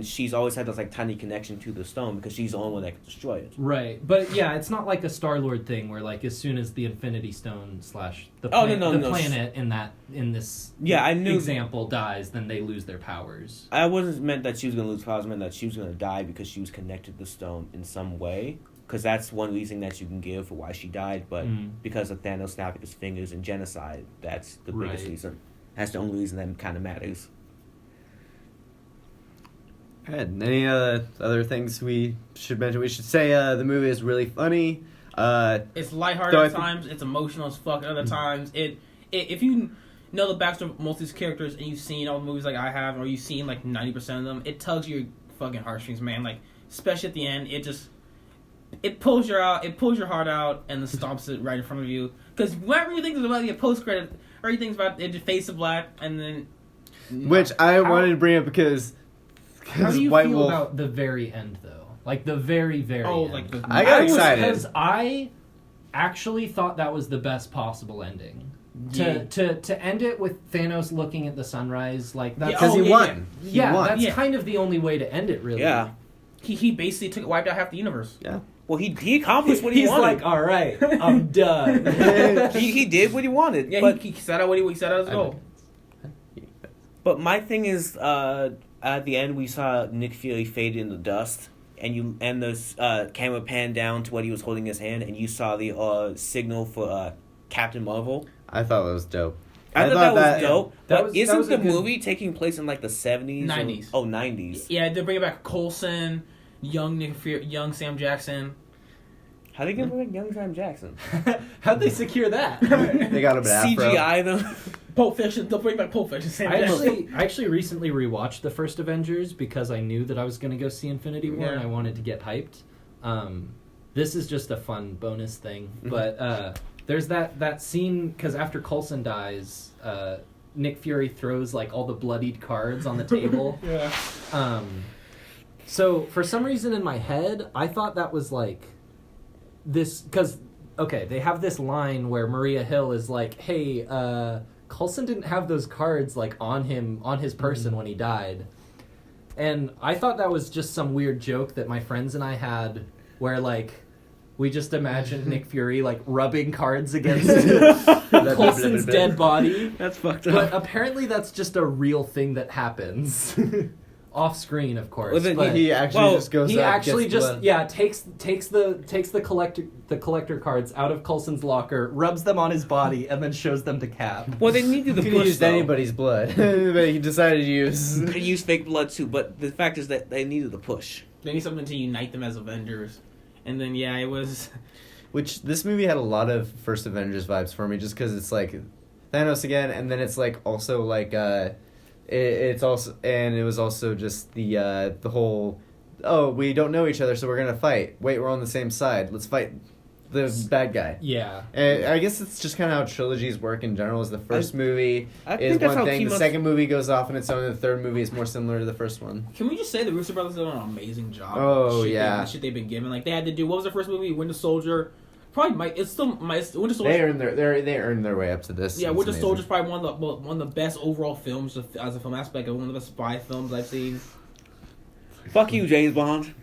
she's always had this like tiny connection to the stone because she's the only one that can destroy it. Right, but yeah, it's not like a Star-Lord thing where like as soon as the Infinity Stone / the planet in this example dies, then they lose their powers. I wasn't meant that she was going to lose powers. I meant that she was going to die because she was connected to the stone in some way. Because that's one reason that you can give for why she died, but because of Thanos snapping his fingers and genocide, that's the biggest reason. That's the only reason that kind of matters. Good. Any other things we should mention? We should say the movie is really funny. It's lighthearted at times. It's emotional as fuck at other times. If you know the backstory of most of these characters and you've seen all the movies like I have, or you've seen like 90% of them, it tugs your fucking heartstrings, man. Like especially at the end, it pulls your heart out and then stomps it right in front of you. Because whenever you think about the post credit, or you think about it, face of black, and then which I wanted to bring up because how do you White feel Wolf about the very end though? Like the very end. Like I got excited because I actually thought that was the best possible ending. To end it with Thanos looking at the sunrise like that because he won. That's kind of the only way to end it, really. Yeah. He basically wiped out half the universe. Yeah. Well, he accomplished what he wanted. He's like, all right, I'm done. he did what he wanted. Yeah, but he set out what he set out his goal. But my thing is, at the end we saw Nick Fury fade in the dust, and the camera panned down to what he was holding in his hand, and you saw the signal for Captain Marvel. I thought that was dope. I thought that was dope. But isn't the good movie taking place in like the 70s? 90s. 90s. Yeah, they're bringing back Coulson, young Nick Fury, young Sam Jackson. How they gonna bring back young Sam Jackson? How'd they secure that? They got him an afro. CGI them. Pulp Fiction. They'll bring back Pulp Fiction. Sam I Jackson. actually recently rewatched the first Avengers because I knew that I was going to go see Infinity War and I wanted to get hyped. This is just a fun bonus thing, but there's that scene because after Coulson dies, Nick Fury throws like all the bloodied cards on the table. Yeah. So for some reason in my head, I thought that was like this because they have this line where Maria Hill is like, "Hey, Coulson didn't have those cards like on his person when he died," and I thought that was just some weird joke that my friends and I had where like we just imagined Nick Fury like rubbing cards against Coulson's dead body. That's fucked up. But apparently that's just a real thing that happens. Off screen, of course. Well, then but he actually just goes he up, actually gets just blood. takes the collector cards out of Coulson's locker, rubs them on his body, and then shows them to Cap. Well, they needed the He push. could use anybody's blood, but he decided to use. They used fake blood too, but the fact is that they needed the push. They need something to unite them as Avengers. And then, it was... Which, this movie had a lot of first Avengers vibes for me, just because it's like Thanos again, and then it's like also like it was also just the whole, oh, we don't know each other, so we're gonna fight. Wait, we're on the same side. Let's fight the bad guy. Yeah. And I guess it's just kind of how trilogies work in general. Is the first movie I is think that's one how thing, the team-ups- second movie goes off on its own, and the third movie is more similar to the first one. Can we just say the Russo brothers did an amazing job? Oh, The yeah. shit they've been given. Like, they had to do... What was the first movie? Winter Soldier. Probably Winter Soldier... They earned their way up to this. Yeah, It's Winter amazing. Soldier's probably one of the best overall films as a film aspect of one of the spy films I've seen. Fuck you, James Bond.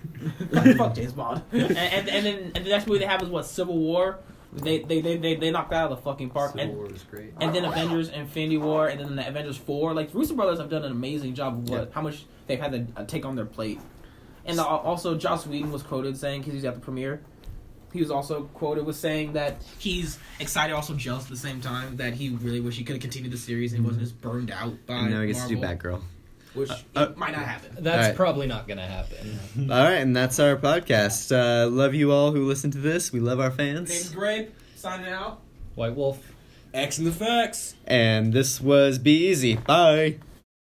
Fuck James Bond. and then the next movie they have is Civil War, They knocked that out of the fucking park. Civil War was great. And then Avengers, Infinity War, and then the Avengers 4. Like, Russo brothers have done an amazing job of how much they've had to take on their plate. And also, Joss Whedon was quoted saying, because he's at the premiere, he was also quoted with saying that he's excited, also jealous at the same time, that he really wish he could have continued the series and he wasn't just burned out by And now he gets to do Marvel, Batgirl. which it might not happen. That's right. probably not going to happen. All right, and that's our podcast. Love you all who listen to this. We love our fans. Name's Grape, signing out. White Wolf. X and the facts. And this was Be Easy. Bye.